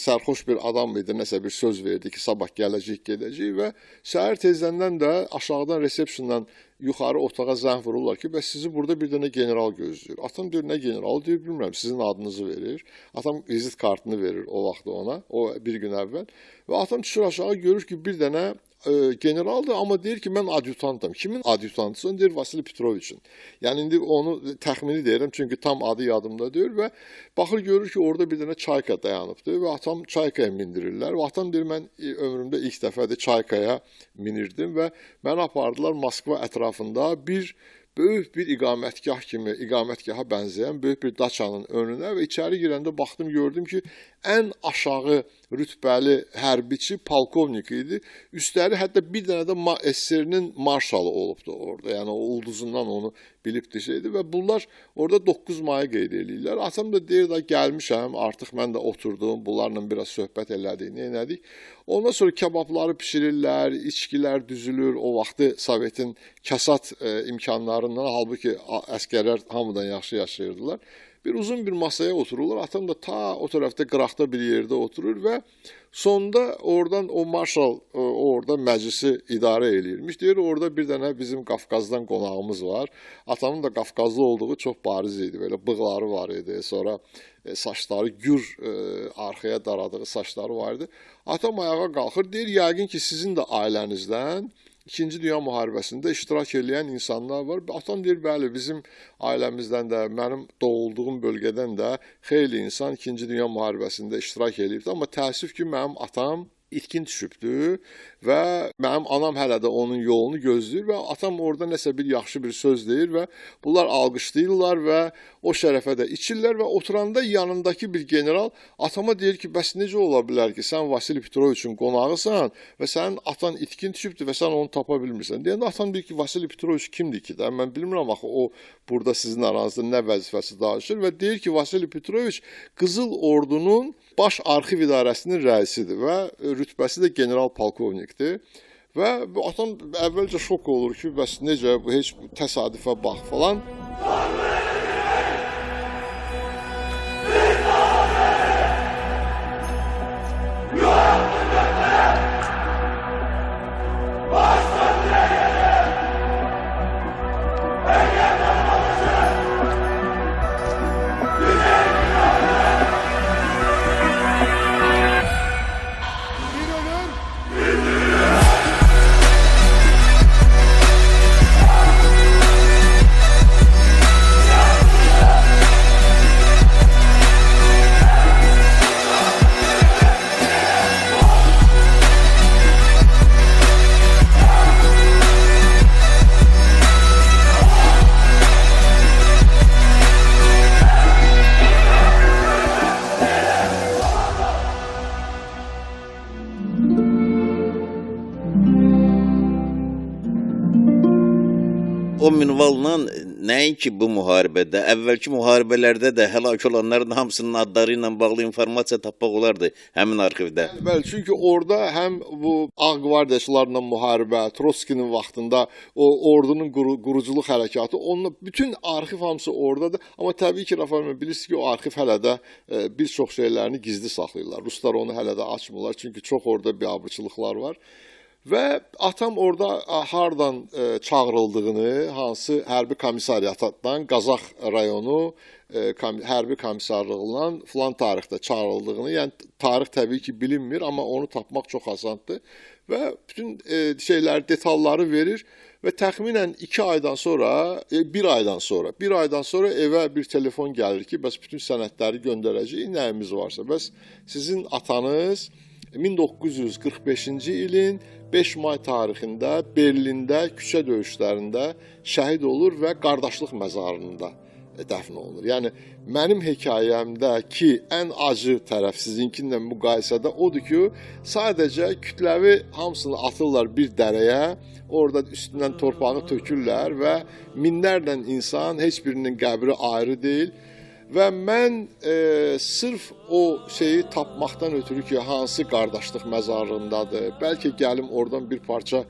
sərxoş bir adam idi, nəsə bir söz verdi ki, sabah gələcək, gedəcək və səhər tezləndən də aşağıdan resepsiyondan yuxarı otağa zəng vururlar ki, bəs sizi burada bir dənə general gözləyir. Atam deyir, nə generalı? Deyir, bilmirəm, sizin adınızı verir. Atam vizit kartını verir o vaxt ona, o bir gün əvvəl. Və atam düşür aşağı, görür ki, bir dənə generaldır, amma deyir ki, mən adjutantam. Kimin adjutantısı? Deyir, Vasili Petroviçin. Yəni, indi onu təxmini deyirəm, çünki tam adı yadımda deyir və baxır, görür ki, orada bir dənə çayka dayanıbdır və atam çaykaya mindirirlər. Və atam deyir, mən ömrümdə ilk dəfədir çaykaya minirdim və məni apardılar Moskva ətrafında böyük bir iqamətgah kimi, iqamətgaha bənzəyən böyük bir daçanın önünə və içəri girəndə baxdım, gördüm ki, ən aşağı rütbəli hərbiçi polkovnik idi. Üstəri hətta bir dənə də SSR-nin marşalı olubdu orada. Yəni o ulduzundan onu bilib desəydi və bunlar orada 9 mayı qeyd edirlər. Atam da deyir da gəlmişəm, artıq mən də oturdum, bunlarla biraz söhbət elədik, neylədik. Ondan sonra kebabları pişirirlər, içkilər düzülür. O vaxtı Sovetin kasat imkanlarından, halbuki əskərlər hamıdan yaxşı yaşayırdılar. Bir uzun bir masaya otururlar. Atam da ta o tərəfdə qıraqda bir yerdə oturur və sonda oradan o marşal orada məclisi idarə eləyirmiş. Deyir, orada bir dənə bizim Qafqazdan qonağımız var. Atamın da Qafqazlı olduğu çox bariz idi. Belə bığları var idi. Sonra saçları gür arxaya daradığı saçları var idi. Atam ayağa qalxır. Deyir, yəqin ki, sizin də ailənizdən İkinci Dünya müharibəsində iştirak edən insanlar var. Atam deyir, bəli, bizim ailəmizdən də, mənim doğulduğum bölgədən də xeyli insan İkinci Dünya müharibəsində iştirak edibdi. Amma təəssüf ki, mənim atam itkin düşübdü və mənim anam hələ də onun yolunu gözləyir və atam orada nəsə bir yaxşı bir söz deyir və bunlar alqışlayırlar və o şərəfə də içirlər və oturanda yanındakı bir general atama deyir ki, bəs necə ola bilər ki, sən Vasili Petroviçin qonağısan və sənin atan itkin düşübdü və sən onu tapa bilmirsən. Deyəndə atam deyir ki, Vasili Petroviç kimdir ki də? Mən bilmirəm axı o burada sizin aranızda nə vəzifəsi daşır və deyir ki, Vasili Petroviç Qızıl Ordunun baş arxiv idarəsinin rəisidir və rütbəsi də general polkovnikdir. Və atam əvvəlcə şok olur ki, bəs necə, bu heç təsadüfə bax falan. o minvalla nəinki bu müharibədə, əvvəlki müharibələrdə də həlak olanların hamısının adları ilə bağlı informasiya tapmaq olardı həmin arxivdə. Bəli, çünki orada həm bu Ağ qvardiyaçılarla müharibə, Trotskinin vaxtında o ordunun quruculuq hərəkatı, onun bütün arxiv hamısı oradadır. Amma təbii ki, Rafael müəllim, bilirsiniz ki, o arxiv hələ də bir çox şeylərini gizli saxlayırlar. Ruslar onu hələ də açmırlar, çünki çox orada biabırçılıqlar var. Və atam orada hardan çağırıldığını, hansı hərbi komissariatdan, Qazax rayonu hərbi komissarlığından filan tarixdə çağırıldığını, yəni tarix təbii ki bilinmir, amma onu tapmaq çox asandır və bütün detalları verir və təxminən 2 aydan sonra, bir aydan sonra evə bir telefon gəlir ki, bəs bütün sənədləri göndərəcəyik, nəyimiz varsa. Bəs sizin atanız 1945-ci ilin 5 may tarixində Berlində küçə döyüşlərində şəhid olur və qardaşlıq məzarında dəfn olunur. Yəni mənim hekayəmdəki ən acı tərəf sizinkinlə müqayisədə odur ki, sadəcə kütləvi hamısını atırlar bir dərəyə, orada üstündən torpağını tökürlər və minlərlə insan, heç birinin qəbri ayrı deyil. Və mən sırf o şeyi tapmaqdan ötürü ki, hansı qardaşlıq məzarlığındadır, bəlkə gəlim oradan bir parça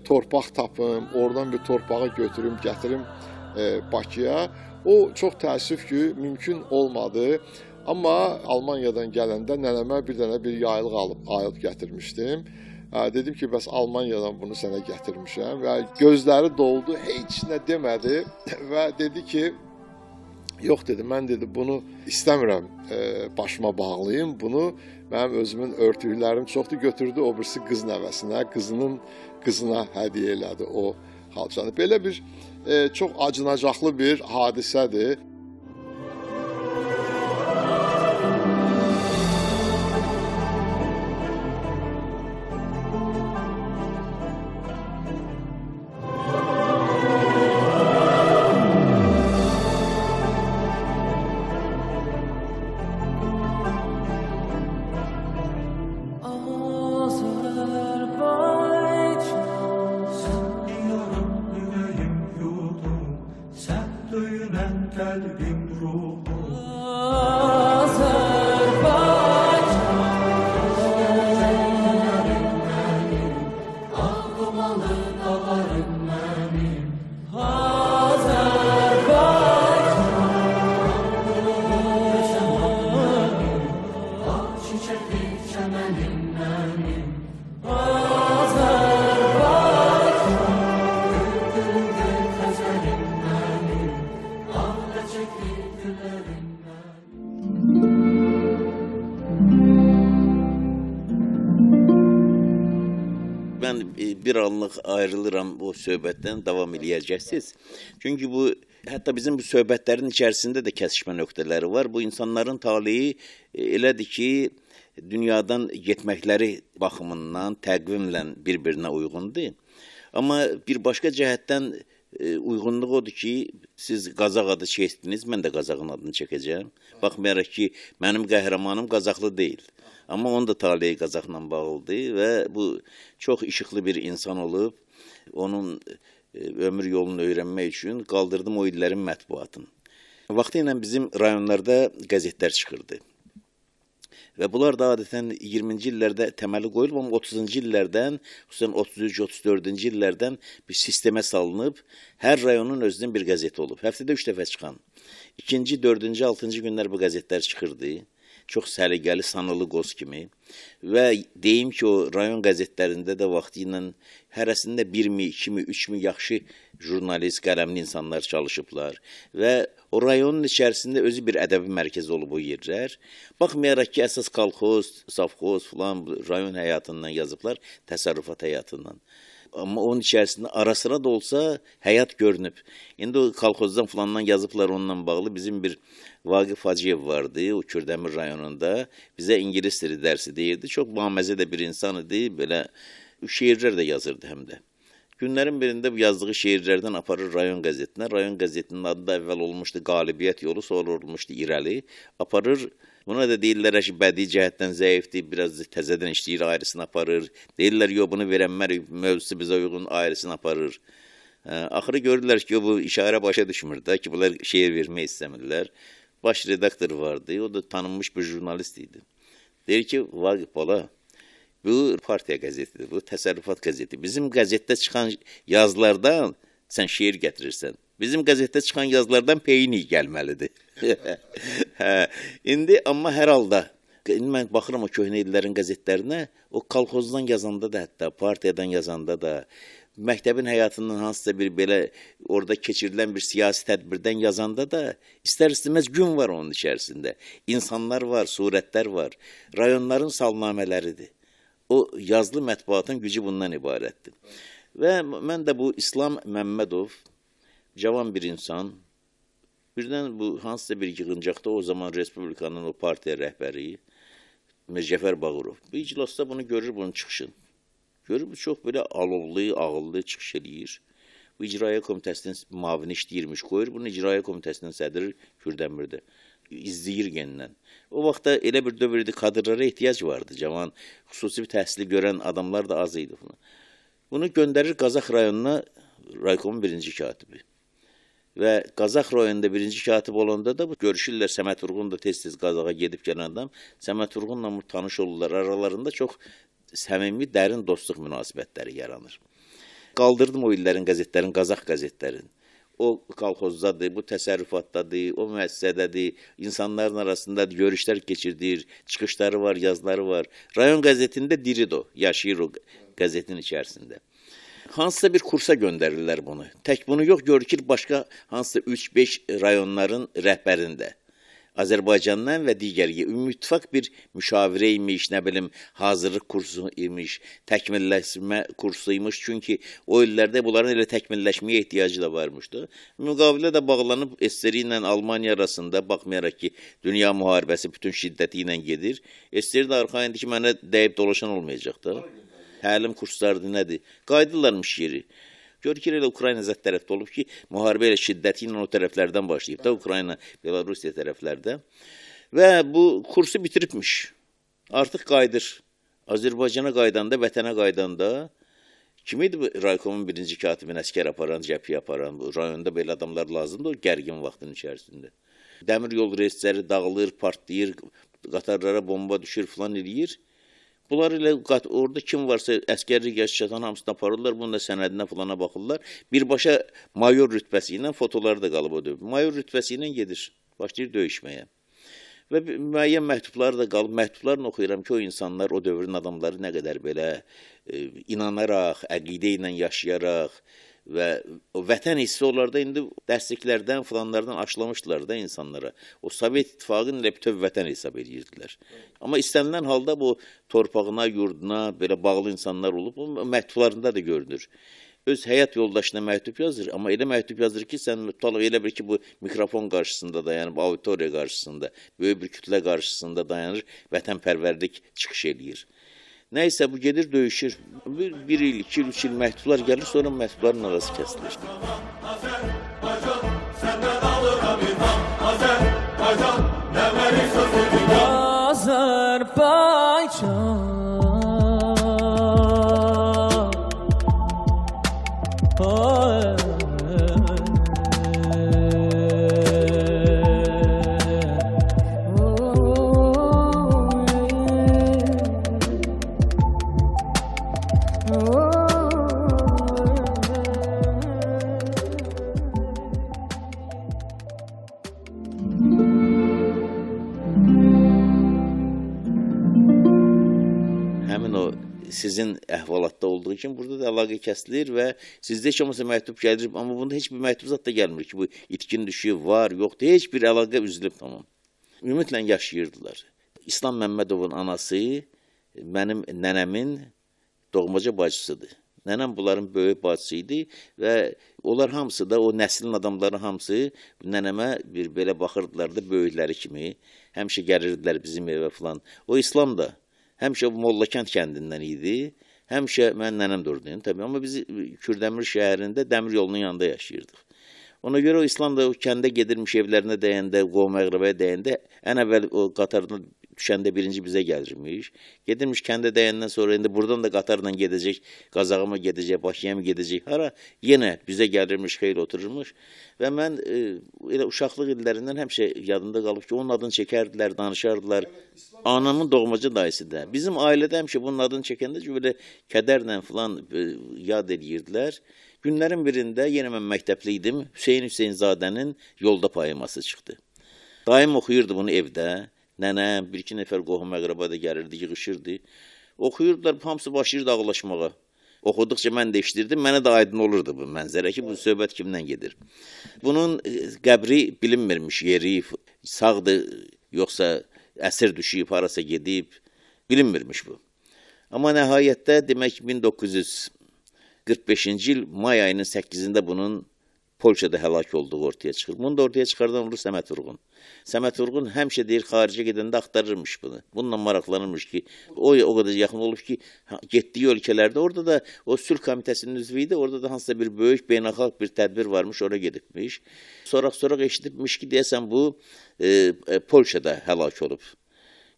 torpaq tapım, oradan bir torpağı götürüm, gətirim Bakıya. O çox təəssüf ki, mümkün olmadı. Amma Almaniyadan gələndə nənəmə bir dənə bir yaylıq alıb gətirmişdim. Dedim ki, bəs Almaniyadan bunu sənə gətirmişəm və gözləri doldu, heç nə demədi və dedi ki, yox dedi, mən dedi, bunu istəmirəm başıma bağlayayım, bunu mənim özümün örtüklərim çoxdur, götürdü o birisi qız nəvəsinə, qızının qızına hədiyyə elədi o xalçanı. Belə bir çox acınacaqlı bir hadisədir. Mən bir anlıq ayrılıram bu söhbətdən, davam eləyəcəksiniz. Çünki bu, hətta bizim bu söhbətlərin içərisində də kəsişmə nöqtələri var. Bu insanların taleyi elədir ki, dünyadan getməkləri baxımından təqvimlə bir-birinə uyğundur. Amma bir başqa cəhətdən uyğunluq odur ki, siz Qazaq adı çəkdiniz, mən də Qazağın adını çəkəcəm. Baxmayaraq ki, mənim qəhrəmanım Qazaqlı deyil. Amma onun da taleyi Qazaqla bağlıdır və bu çox işıqlı bir insan olub, onun ömür yolunu öyrənmək üçün qaldırdım o illərin mətbuatını. Vaxtı ilə bizim rayonlarda qəzetlər çıxırdı. Və bunlar da adətən 20-ci illərdə təməli qoyulub, amma 30-cu illərdən, xüsusən 33-34-cü illərdən bir sistemə salınıb, hər rayonun özünün bir qəzeti olub. Həftədə 3 dəfə çıxan. 2-ci, 4-cü, 6-cı günlər bu qəzetlər çıxırdı. Çox səliqəli, sanılı qoz kimi. Və deyim ki, o rayon qəzetlərində də vaxtı ilə hərəsində 1.000, 2.000, 3.000 yaxşı jurnalist, qələmli insanlar çalışıblar. Və o rayonun içərisində özü bir ədəbi mərkəz olub o yerlər. Baxmayaraq ki, əsas kolxoz, savxoz filan rayon həyatından yazıblar, təsərrüfat həyatından. Amma onun içərisində ara sıra da olsa həyat görünüb. İndi o kolxozdan filandan yazıblar onunla bağlı. Bizim bir Vaqif Hacıyev vardı, o Kürdəmir rayonunda. Bizə ingilis dili dərsi deyirdi. Çox baməzə də bir insan idi. Belə şeirlər də yazırdı həm də. Günlərin birində bu yazdığı şeirlərdən aparır rayon qəzetinə. Rayon qəzetinin adı da əvvəl olmuşdu Qalibiyyət yolu, sonra olmuşdu İrəli. Aparır. Buna da deyirlər ki, bədii cəhətdən zəifdir, biraz təzədən işləyir, ayrısını aparır. Deyirlər, yox, bunu verənmər mövzusu bizə uyğun, ayrısını aparır. Axırı gördülər ki, bu işarə başa düşmür də ki, bunlar şeir vermək istəmirlər. Baş redaktor vardı, o da tanınmış bir jurnalist idi. Deyir ki, Vaqif bala, bu partiya qəzetidir, bu təsərrüfat qəzeti. Bizim qəzetdə çıxan yazılardan sən şeir gətirirsən. Bizim qəzetdə çıxan yazılardan peyni gəlməlidir. İndi amma hər halda, mən baxıram o köhnə illərin qəzetlərinə, o kolxozdan yazanda da hətta, partiyadan yazanda da, məktəbin həyatından hansısa bir belə orada keçirilən bir siyasi tədbirdən yazanda da istər-istəməz gün var onun içərisində. İnsanlar var, surətlər var, rayonların salnamələridir. O yazılı mətbuatın gücü bundan ibarətdir. Və mən də bu İslam Məmmədov, cavan bir insan, birdən bu hansısa bir yığıncaqda o zaman Respublikanın o partiya rəhbəri, Mircəfər Bağırov, bu iclasda bunu görür, bunun çıxışın. Görür, bu çox belə alovlu, ağıllı çıxış eləyir. Bu İcraya Komitəsinin mavini işləyirmiş, qoyur, bunu İcraya Komitəsinin sədri Kürdəmirdə. İzləyir gəndən. O vaxtda elə bir dövrdə kadrlara ehtiyac vardı, cavan, xüsusi bir təhsili görən adamlar da az idi. Bunu göndərir Qazax rayonuna raykomun birinci katibi. Və Qazax rayonunda birinci katib olanda da görüşürlər, Səməd Vurğun da tez-tez Qazaxa gedib gələn adam. Səməd Vurğunla tanış olurlar, aralarında çox səmimi, dərin dostluq münasibətləri yaranır. Qaldırdım o illərin qəzetlərin, Qazax qəzetlərin. O kolxozdadır, bu təsərrüfatdadır, o müəssisədədir, insanların arasında görüşlər keçirdir, çıxışları var, yazıları var. Rayon qəzetində diridir o, yaşayır o qəzetin içərisində. Hansısa bir kursa göndərirlər bunu. Tək bunu yox, görür ki, başqa hansısa 3-5 rayonların rəhbərində. Azərbaycandan və digər müttəfəq bir müşavirə imiş, nə bilim, hazırlıq kursu imiş, təkmilləşmə kursu imiş. Çünki o illərdə bunların elə təkmilləşməyə ehtiyacı da varmışdı. Müqavilə də bağlanıb SSR ilə Almaniya arasında, baxmayaraq ki, dünya müharibəsi bütün şiddəti ilə gedir. SSR də arxayındır ki, mənə dəyib dolaşan olmayacaq da. Təlim kurslardır, nədir? Qaydırlarmış yeri. Gör ki, elə Ukrayna zət tərəfdə olub ki, müharibə ilə şiddəti ilə o tərəflərdən başlayıb da, Ukrayna, Belarusiya tərəflərdə. Və bu kursu bitiribmiş. Artıq qayıdır. Azərbaycana qaydanda, vətənə qaydanda kim idi bu raykomun birinci katibini əskər aparan, cəbhəyə aparan, bu rayonda belə adamlar lazımdır o gərgin vaxtın içərisində. Dəmir yol reysləri dağılır, partlayır, qatarlara bomba düşür, filan eləyir. Bunlar ilə orada kim varsa əskərlik yaşı çatan hamısını aparırlar, bunun da sənədinə filana baxırlar. Birbaşa mayor rütbəsi ilə fotoları da qalıb o dövr. Mayor rütbəsi ilə gedir, başlayır döyüşməyə. Və müəyyən məktublar da qalıb, məktublarını oxuyuram ki, o insanlar, o dövrün adamları nə qədər belə inanaraq, əqidə ilə yaşayaraq və o vətən hissi onlarda indi dərsliklərdən, filanlardan aşılamışdılar da insanlara. O Sovet İttifaqının ilə bütöv vətən hesab edirdilər. Amma istənilən halda bu torpağına, yurduna belə bağlı insanlar olub, o məktublarında da görünür. Öz həyat yoldaşına məktub yazır, amma elə məktub yazır ki, sən tutalım elə bir ki, bu mikrofon qarşısında dayanıb, auditoriya qarşısında, böyük bir kütlə qarşısında dayanır, vətənpərvərlik çıxış eləyir. Nəysə, bu gedir, döyüşür. Bir il, 2 il, 3 il məktublar gəlir, sonra məktubların arası kəsilir. Sizin əhvalatda olduğu kimi burada da əlaqə kəsilir və sizdə heç olmasa məktub gəlir, amma bunda heç bir məktub zat da gəlmir ki, bu itkin düşüyor, var, yoxdur, heç bir əlaqə üzülüb, tamam. Ümidlə yaşayırdılar. İslam Məmmədovun anası mənim nənəmin doğmaca bacısıdır. Nənəm bunların böyük bacısı idi və onlar hamısı da, o nəslin adamları hamısı nənəmə bir belə baxırdılar da böyükləri kimi, həmişə gəlirdilər bizim evə falan. O İslam da. Həmişə Mollakənd kəndindən idi, həmişə mən nənəm durdu, təbii. Amma biz Kürdəmir şəhərində dəmir yolunun yanında yaşayırdıq. Ona görə o İslam da o kəndə gedirmiş evlərinə dəyəndə, qovma əqrəbəyə dəyəndə, ən əvvəl o qatardan düşəndə birinci bizə gəlirmiş. Gedirmiş kəndə dəyəndən sonra indi buradan da qatarla gedəcək, Qazağıma gedəcək, Bakıya mı gedəcək, hara yenə bizə gəlirmiş, xeyli otururmuş. Və mən elə uşaqlıq illərindən həmişə yadımda qalıb ki, onun adını çəkərdilər, danışardılar. Anamın doğmaca dayısı da. Bizim ailədə həmişə bunun adını çəkəndə ki, belə kədərlə falan yad edirdilər. Günlərin birində yenə mən məktəbli idim, Hüseynzadənin Yolda poeması çıxdı. Daim oxuyurdu bunu evdə. Nənəm, bir-iki nəfər qohum əqrəba da gəlirdi, yığışırdı. Oxuyurdular, hamısı başlayırdı ağlaşmağa. Oxuduqca mən də işdirdim, mənə də aydın olurdu bu mənzərə ki, bu söhbət kimdən gedir. Bunun qəbri bilinmirmiş, yeri, sağdır, yoxsa əsir düşüb, harasa gedib, bilinmirmiş bu. Amma nəhayətdə, demək 1945-ci il may ayının 8-də bunun Polşada həlak olduğu ortaya çıxır. Bunu da ortaya çıxardan olur Səməd Vurğun. Səməd Vurğun həmişə deyir, xaricə gedəndə axtarırmış bunu. Bununla maraqlanırmış ki, o qədər yaxın olub ki, getdiyi ölkələrdə, orada da o sülh komitəsinin üzvü idi, orada da hansısa bir böyük beynəlxalq bir tədbir varmış, oraya gedibmiş. Soraq eşidibmiş ki, deyəsən bu Polşada həlak olub.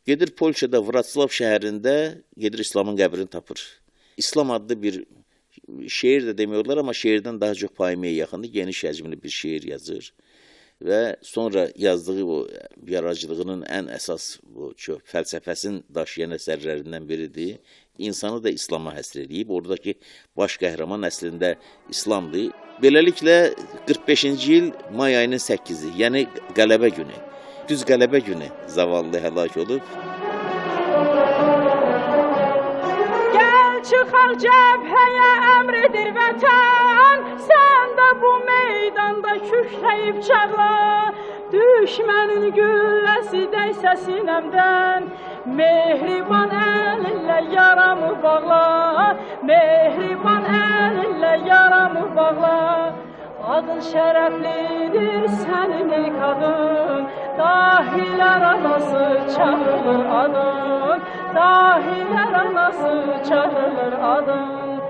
Gedir Polşada, Vrotslav şəhərində, gedir İslamın qəbrini tapır. İslam adlı bir şeir də demiyorlar, amma şeirdən daha çox poemaya yaxındır, geniş həcmli bir şeir yazır. Və sonra yazdığı o yaradıcılığının ən əsas fəlsəfəsini daşıyan əsərlərindən biridir. İnsanı da İslama həsr edib. Oradakı baş qəhrəman əslində İslamdır. Beləliklə 45-ci il may ayının 8-i, yəni qələbə günü. Düz qələbə günü zavallı həlak olub. Çıxar cəbhəyə əmridir vətən, sən də bu meydanda kükrəyib çağla. Düşmənin gülləsi dəysə sinəmdən, mehriban əlinlə yaramı bağla, mehriban əlinlə yaramı bağla. Adın şərəflidir sənin ey qadın, dahilər anası çağırılır adın, dahilər anası çağırılır adın.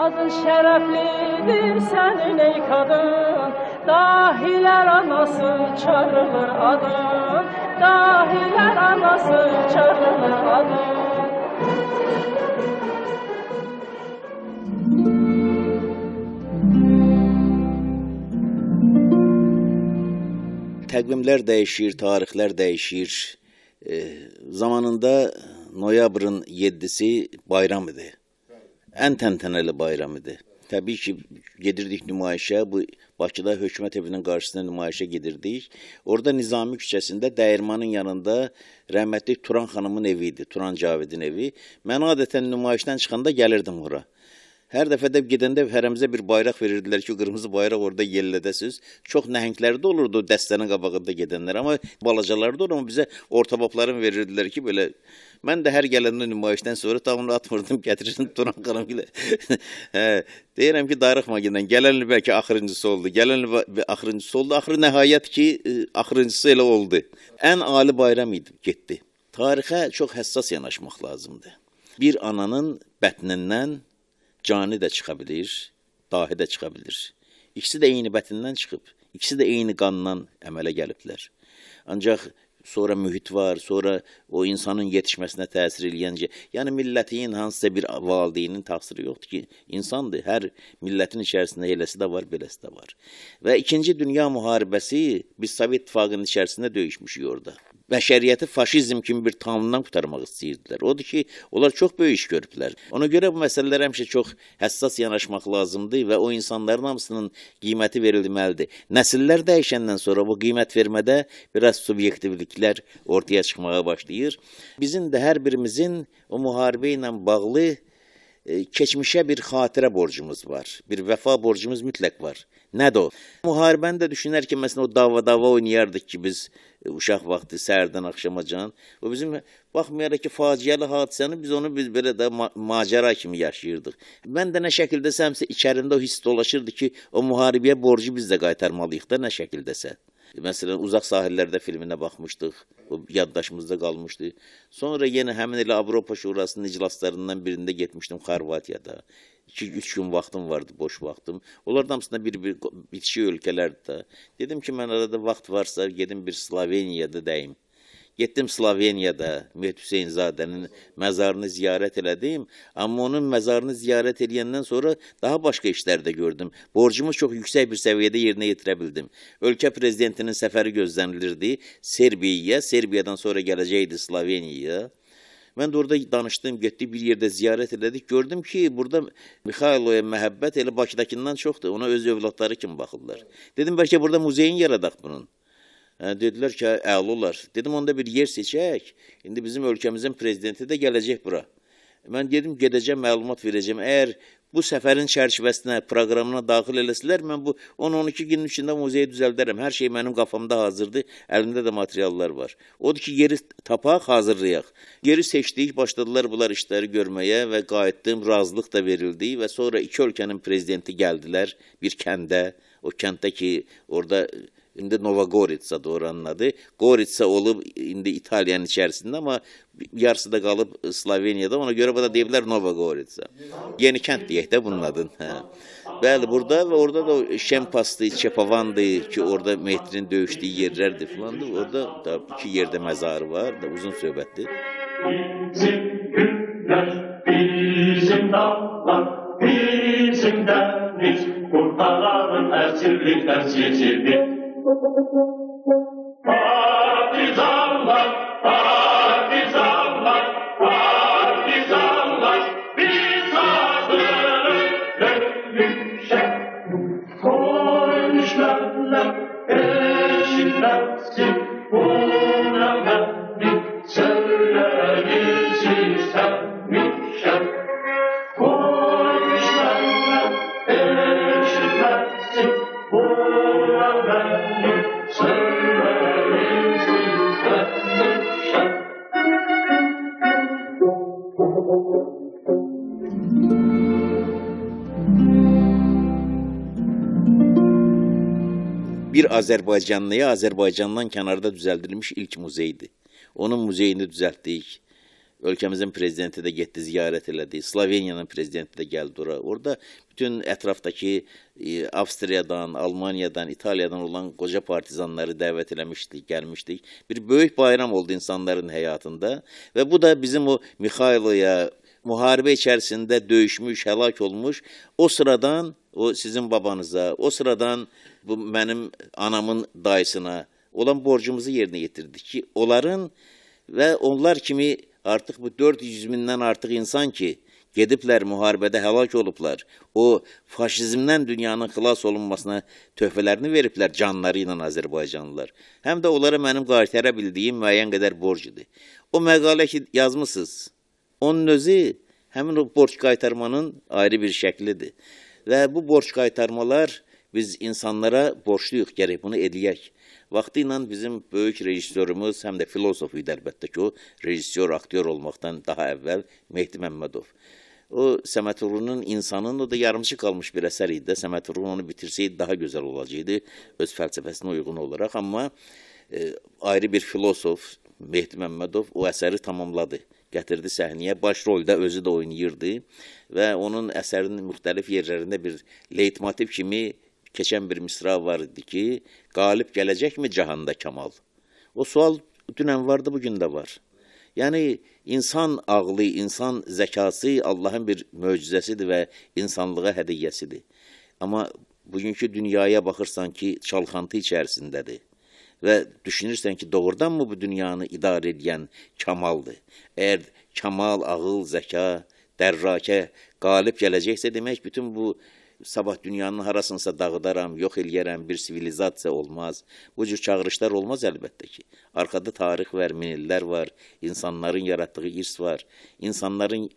Adın şərəflidir sənin ey qadın, dahilər anası çağırılır adın, dahilər anası çağırılır adın. Təqvimlər dəyişir, tarixlər dəyişir. Zamanında noyabrın 7-si bayram idi. Ən təntənəli bayram idi. Təbii ki, gedirdik nümayişə, bu Bakıda hökumət evinin qarşısında nümayişə gedirdik. Orada Nizami küçəsində dəyirmanın yanında rəhmətli Turan xanımın evi idi, Turan Cavidin evi. Mən adətən nümayişdən çıxanda gəlirdim ora. Hər dəfə də gedəndə hərəmizə bir bayraq verirdilər ki, qırmızı bayraq orada yellədəsiz. Çox nəhənglərdə olurdu dəstənin qabağında gedənlər, amma balacalarda olur, amma bizə ortababların verirdilər ki, belə. Mən də hər gələndə nümayişdən sonra tamamını atmırdım, gətirirdim Turan xanım ilə. Deyirəm ki, darıxma gedən, gələnli bəlkə axırıncısı oldu, gələnli axırıncısı oldu, axırı nəhayət ki, axırıncısı elə oldu. Ən ali bayram idi, getdi. Tarixə çox həssas yanaşmaq lazımdır. Bir ananın bətnindən cani də çıxa bilir, dahi də çıxa bilir. İkisi də eyni bətindən çıxıb, ikisi də eyni qandan əmələ gəliblər. Ancaq sonra mühit var, sonra o insanın yetişməsinə təsir eləyən, yəni millətin hansısa bir valideynin təqsiri yoxdur ki, insandır, hər millətin içərisində eləsi də var, beləsi də var. Və 2-ci Dünya müharibəsi biz Sovet İttifaqının içərisində döyüşmüşük orada. Bəşəriyyəti faşizm kimi bir tamından qurtarmaq istəyirdilər. Odur ki, onlar çox böyük iş görüblər. Ona görə bu məsələlər həmişə çox həssas yanaşmaq lazımdır və o insanların hamısının qiyməti verilməlidir. Nəsillər dəyişəndən sonra bu qiymət vermədə biraz subyektivliklər ortaya çıxmağa başlayır. Bizim də hər birimizin o müharibə ilə bağlı keçmişə bir xatirə borcumuz var. Bir vəfa borcumuz mütləq var. Nədir o? Müharibəni də düşünərkən, məsələn, o dava oynayardıq ki, biz uşaq vaxtı, səhərdən axşamacan. O bizim, baxmayaraq ki, faciəli hadisəni, biz onu belə də macəra kimi yaşayırdıq. Mən də nə şəkildəsəmsə, içərimdə o hiss dolaşırdı ki, o müharibəyə borcu biz də qaytarmalıyıq da, nə şəkildəsə. Məsələn, Uzaq Sahillərdə filminə baxmışdıq, o yaddaşımızda qalmışdı. Sonra yenə həmin elə Avropa Şurasının iclaslarından birində getmişdim Xorvatiyada. 2-3 gün vaxtım vardı, boş vaxtım. Onlardan hamısında bir bitişik ölkələrdir də. Dedim ki, mən arada vaxt varsa, gedim bir Sloveniyada dəyim. Getdim Sloveniyada Mehdi Hüseynzadənin məzarını ziyarət elədim. Amma onun məzarını ziyarət edəndən sonra daha başqa işlər də gördüm. Borcumu çox yüksək bir səviyyədə yerinə yetirə bildim. Ölkə prezidentinin səfəri gözlənilirdi Serbiyaya, Serbiyadan sonra gələcəkdi Sloveniyaya. Mən də orada danışdım, getdik bir yerdə ziyarət elədik. Gördüm ki, burada Mixailoya məhəbbət elə Bakıdakından çoxdur. Ona öz övladları kimi baxırlar. Dedim, bəlkə burada muzeyin yaradaq bunun. Dedilər ki, əla olar. Dedim, onda bir yer seçək. İndi bizim ölkəmizin prezidenti də gələcək bura. Mən dedim, gedəcəm, məlumat verəcəm. Əgər bu səfərin çərçivəsinə, proqramına daxil eləsələr, mən bu 10-12 günün içində muzeyi düzəldərəm. Hər şey mənim qafamda hazırdır, əlimdə də materiallar var. Odur ki, yeri tapaq, hazırlayaq. Yeri seçdik, başladılar bunlar işləri görməyə və qayıtdım, razılıq da verildi və sonra iki ölkənin prezidenti gəldilər bir kəndə. O kənddə ki, orada indi Novogoritsa oranın adı. Goritsa olub indi İtaliyanın içərisində, amma yarısı da qalıb Sloveniyada. Ona görə burada deyiblər Novogoritsa. Yeni kənd deyək də bunun adını. Bəli, burada və orada da Şempasdı, Çepavandı ki, orada Mehdinin döyüşdüyü yerlərdir filan. Orada da iki yerdə məzarı var, da uzun söhbətdir. Bizim günlər, bizim dağlar, bizim dəniz, qurtarların əsirlikdən seçildi. Partizanlar, partizanlar, partizanlar, biz hazırız dönüşe. Koymuşlarlar, eşitlersin, bu nefretli söyleriz istenmişler. Koymuşlarlar, eşitlersin, bu nefretli söyleriz istenmişler. Bir Azərbaycanlıya Azərbaycandan kənarda düzəldilmiş ilk muzeydir. Onun muzeyini düzəltdik. Ölkəmizin prezidenti də getdi, ziyarət elədi. Sloveniyanın prezidenti də gəldi ora. Orada bütün ətrafdakı Avstriyadan, Almaniyadan, İtaliyadan olan qoca partizanları dəvət eləmişdik, gəlmişdik. Bir böyük bayram oldu insanların həyatında və bu da bizim o Mixailoya müharibə içərisində döyüşmüş, həlak olmuş, o sıradan o sizin babanıza, o sıradan bu mənim anamın dayısına olan borcumuzu yerinə yetirdik ki, onların və onlar kimi artıq bu 400 mindən artıq insan ki, gediblər müharibədə həlak olublar, o faşizmdən dünyanın xilas olunmasına töhfələrini veriblər canları ilə Azərbaycanlılar. Həm də onlara mənim qaytarə bildiyim müəyyən qədər borcudur. O məqalə ki, yazmısınız, onun özü həmin o borc qaytarmanın ayrı bir şəklidir. Və bu borc qaytarmalar biz insanlara borçluyuq, gərək bunu edəyək. Vaxtı ilə bizim böyük rejissorumuz, həm də filosof idi əlbəttə ki, o rejissor, aktyor olmaqdan daha əvvəl Mehdi Məmmədov. O Səməd Vurğunun İnsanın, o da yarımçı qalmış bir əsər idi. Səməd Vurğun onu bitirsəydi daha gözəl olacaqdı, öz fəlsəfəsinə uyğun olaraq. Amma ayrı bir filosof Mehdi Məmmədov o əsəri tamamladı. Gətirdi səhnəyə, baş rolda özü də oynayırdı və onun əsərinin müxtəlif yerlərində bir leytmotiv kimi keçən bir misra var idi ki, qalib gələcəkmi cahanda Kamal? O sual dünən vardı, bugün də var. Yəni, insan ağlı, insan zəkası Allahın bir möcüzəsidir və insanlığa hədiyyəsidir. Amma bugünkü dünyaya baxırsan ki, çalxantı içərisindədir. Və düşünürsən ki, doğrudanmı bu dünyanı idarə edən Kamaldır? Əgər Kamal, ağıl, zəka, dərrakə qalib gələcəksə, demək bütün bu sabah dünyanın harasınsa dağıdaram, yox eləyərəm, bir sivilizasiya olmaz. Bu cür çağırışlar olmaz əlbəttə ki. Arxada tarix var, minillər var, insanların yaratdığı irs var. İnsanların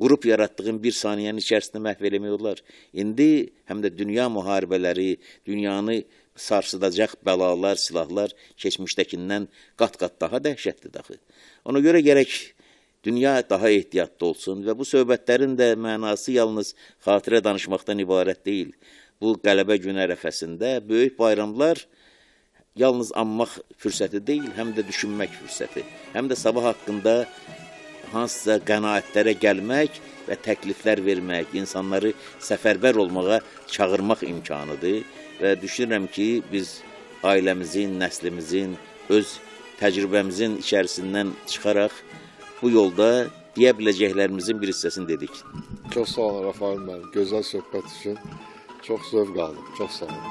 qrup yaratdığın bir saniyənin içərisində məhv eləmək olar. İndi həm də dünya müharibələri, dünyanı sarsıdacaq bəlalar, silahlar keçmişdəkindən qat-qat daha dəhşətli daxı. Ona görə gərək dünya daha ehtiyatlı olsun və bu söhbətlərin də mənası yalnız xatirə danışmaqdan ibarət deyil. Bu qələbə günü ərəfəsində böyük bayramlar yalnız anmaq fürsəti deyil, həm də düşünmək fürsəti. Həm də sabah haqqında hansısa qənaətlərə gəlmək və təkliflər vermək, insanları səfərbər olmağa çağırmaq imkanıdır. Və düşünürəm ki, biz ailəmizin, nəslimizin öz təcrübəmizin içərisindən çıxaraq bu yolda deyə biləcəklərimizin bir hissəsini dedik. Çox sağ olun Rafael müəllim. Gözəl söhbət üçün çox zövq aldım. Çox sağ olun.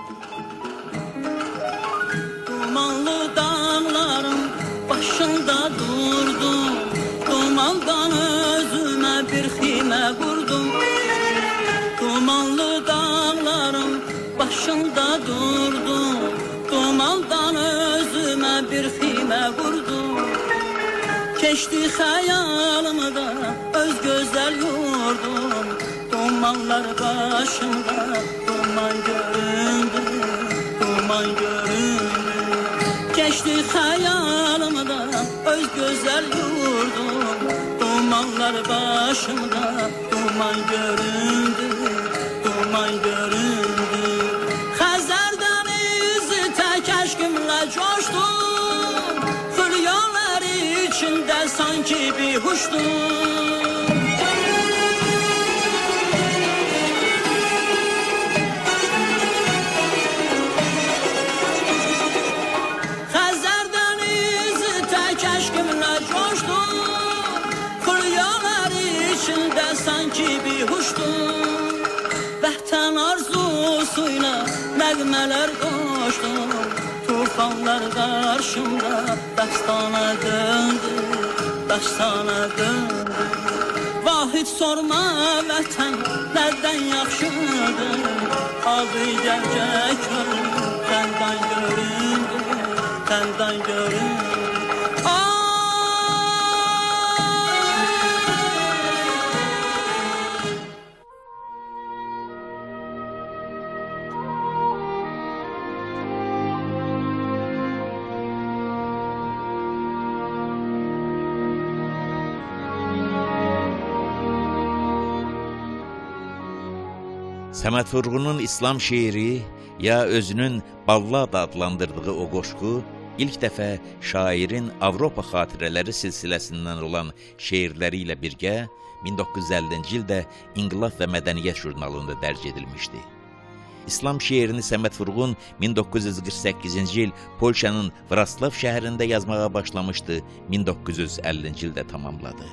Dumanlı dağların başında durdum, dumandan özüme bir ximə qurdum. Dumanlı dağların başında durdum, dumandan özüme bir ximə qurdum. Keçdi xəyalımda öz gözəl yurdum, dumanlar başımda, duman göründü, duman göründü. Keçdi xəyalımda öz gözəl yurdum, dumanlar başımda, duman göründü, duman göründü. Xəzər dənizi tək əşqimlə coşdum, xülyalar içində sanki bir huşdum. Xəzər dənizi tək əşqimlə coşdum, xülyalar içində sanki bir huşdum. Vətən arzusuyla nəğmələr qoşdum, tufanlar qarşımda dastana döndü, dastana döndü. Vahid sorma vətən nədən yaxşıdır, adı gəlcək səndən göründü, səndən göründü. Səməd Vurğunun İslam şeiri ya özünün ballad adlandırdığı o qoşqu ilk dəfə şairin Avropa xatirələri silsiləsindən olan şeirləri ilə birgə 1950-ci ildə İnqilab və Mədəniyyət jurnalında dərc edilmişdi. İslam şeirini Səməd Vurğun 1948-ci il Polşanın Vraslav şəhərində yazmağa başlamışdı, 1950-ci ildə tamamladı.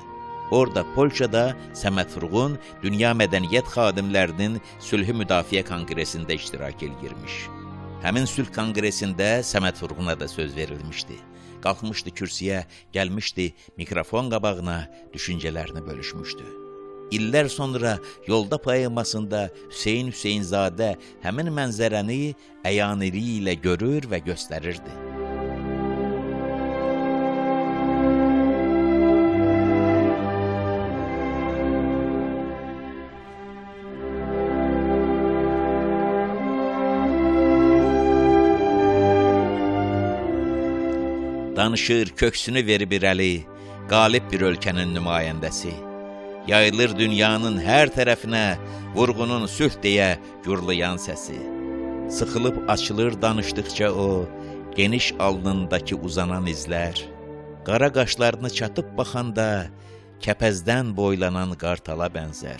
Orada Polşada Səməd Vurğun Dünya Mədəniyyət Xadimlərinin Sülhü Müdafiə Konqresində iştirak edirmiş. Həmin sülh konqresində Səməd Vurğuna da söz verilmişdi. Qalxmışdı kürsüyə, gəlmişdi mikrofon qabağına, düşüncələrini bölüşmüşdü. İllər sonra Yolda poemasında Hüseyn Hüseynzadə həmin mənzərəni əyaniliyi ilə görür və göstərirdi. Danışır, köksünü verib irəli, qalib bir ölkənin nümayəndəsi. Yayılır dünyanın hər tərəfinə, Vurğunun sülh deyə gurlayan səsi. Sıxılıb açılır danışdıqca o, geniş alnındakı uzanan izlər. Qara qaşlarını çatıb baxanda, kəpəzdən boylanan qartala bənzər.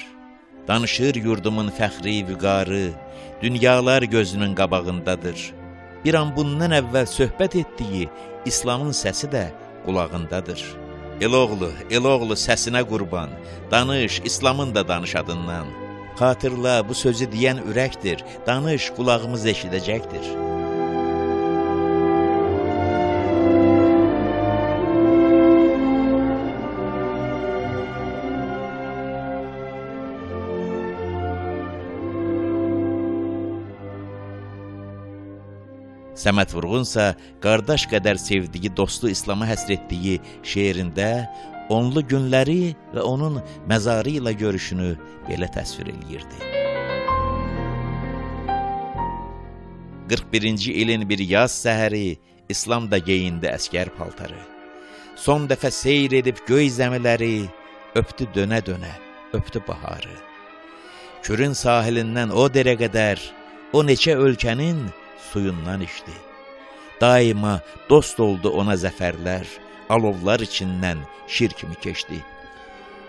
Danışır yurdumun fəxri vüqarı, dünyalar gözünün qabağındadır. Bir an bundan əvvəl söhbət etdiyi İslamın səsi də qulağındadır. Eloğlu səsinə qurban, danış, İslamın da danış adından. Xatırla, bu sözü deyən ürəkdir, danış, qulağımız eşidəcəkdir. Səməd Vurğunsa qardaş qədər sevdiyi dostu İslama həsr etdiyi şeirində onlu günləri və onun məzarı ilə görüşünü belə təsvir eləyirdi. 41-ci ilin bir yaz səhəri İslam da geyindi əskər paltarı. Son dəfə seyr edib göy zəmiləri, öpdü dönə-dönə, öpdü baharı. Kürün sahilindən o derə qədər, o neçə ölkənin suyundan içdi. Daima dost oldu ona zəfərlər, alovlar içindən şir kimi keçdi.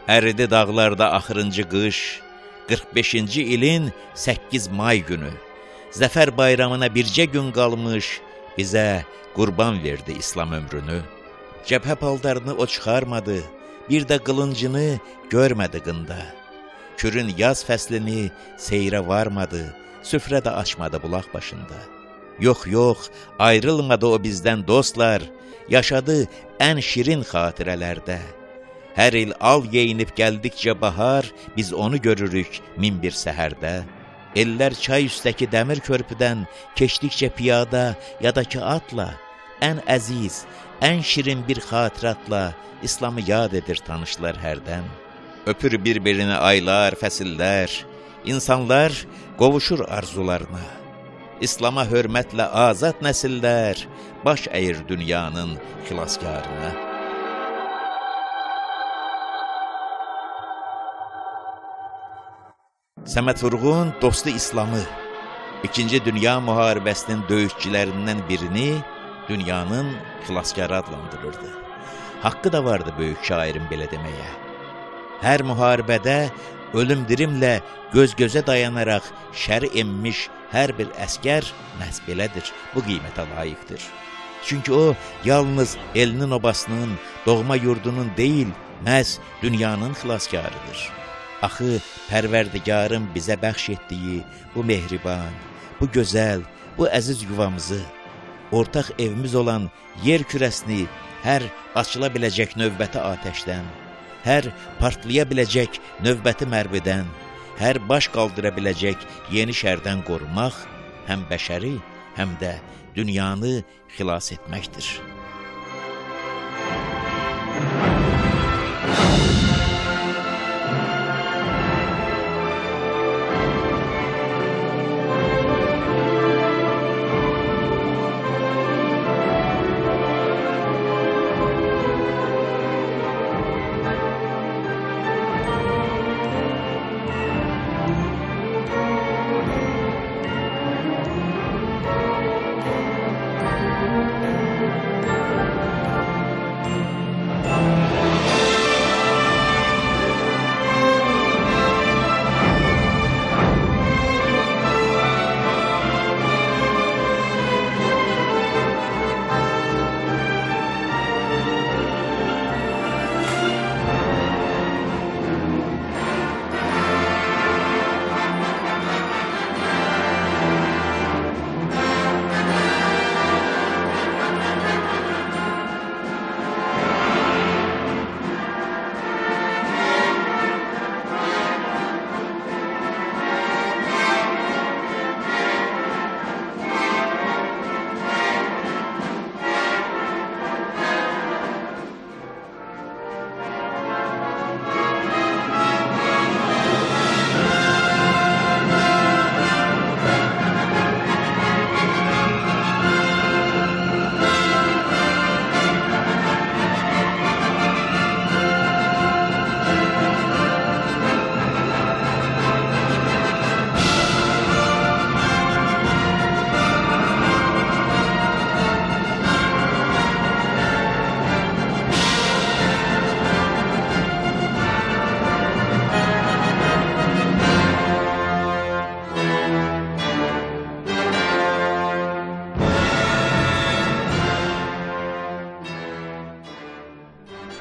Əridi dağlarda axırıncı qış, 45-ci ilin 8 may günü. Zəfər bayramına bircə gün qalmış, bizə qurban verdi İslam ömrünü. Cəbhə paltarını o çıxarmadı, bir də qılıncını görmədi qında. Kürün yaz fəslini seyrə varmadı, süfrə də açmadı bulaq başında. Yox, yox, ayrılmadı o bizdən dostlar, yaşadı ən şirin xatirələrdə. Hər il al geyinib gəldikcə bahar, biz onu görürük min bir səhərdə. Ellər çay üstəki dəmir körpüdən keçdikcə piyada ya da ki atla, ən əziz, ən şirin bir xatiratla İslamı yad edir tanışlar hərdən. Öpür bir-birini aylar, fəsillər, insanlar qovuşur arzularına. İslama hörmətlə azad nəsillər baş əyir dünyanın xilaskarına. Səməd Vurğun dostu İslamı, İkinci Dünya Müharibəsinin döyüşçülərindən birini dünyanın xilaskarı adlandırırdı. Haqqı da vardı böyük şairin belə deməyə. Hər müharibədə ölüm-dirimlə göz-gözə dayanaraq şəri emmiş hər bir əskər məhz belədir, bu qiymətə layiqdir. Çünki o, yalnız elinin obasının, doğma yurdunun deyil, məhz dünyanın xilaskarıdır. Axı, Pərverdigarın bizə bəxş etdiyi bu mehriban, bu gözəl, bu əziz yuvamızı, ortaq evimiz olan yer kürəsini hər açıla biləcək növbəti atəşdən, hər partlaya biləcək növbəti mərmidən, hər baş qaldıra biləcək yeni şərdən qorumaq həm bəşəri, həm də dünyanı xilas etməkdir.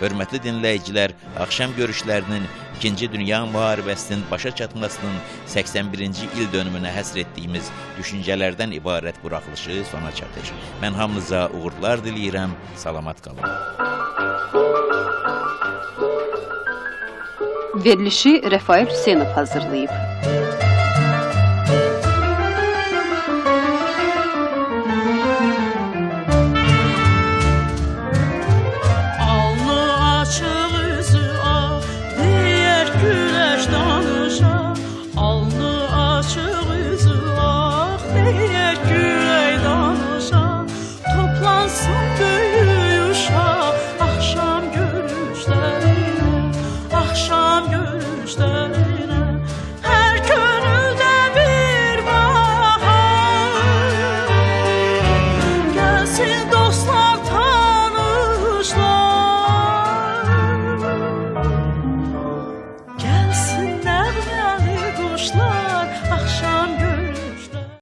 Hörmətli dinləyicilər, axşam görüşlərinin İkinci Dünya Müharibəsinin başa çatmasının 81-ci il dönümünə həsr etdiyimiz düşüncələrdən ibarət buraxılışı sona çatır. Mən hamınıza uğurlar diləyirəm, salamat qalın. Verilişi Rafail Hüseynov hazırlayıb. Dost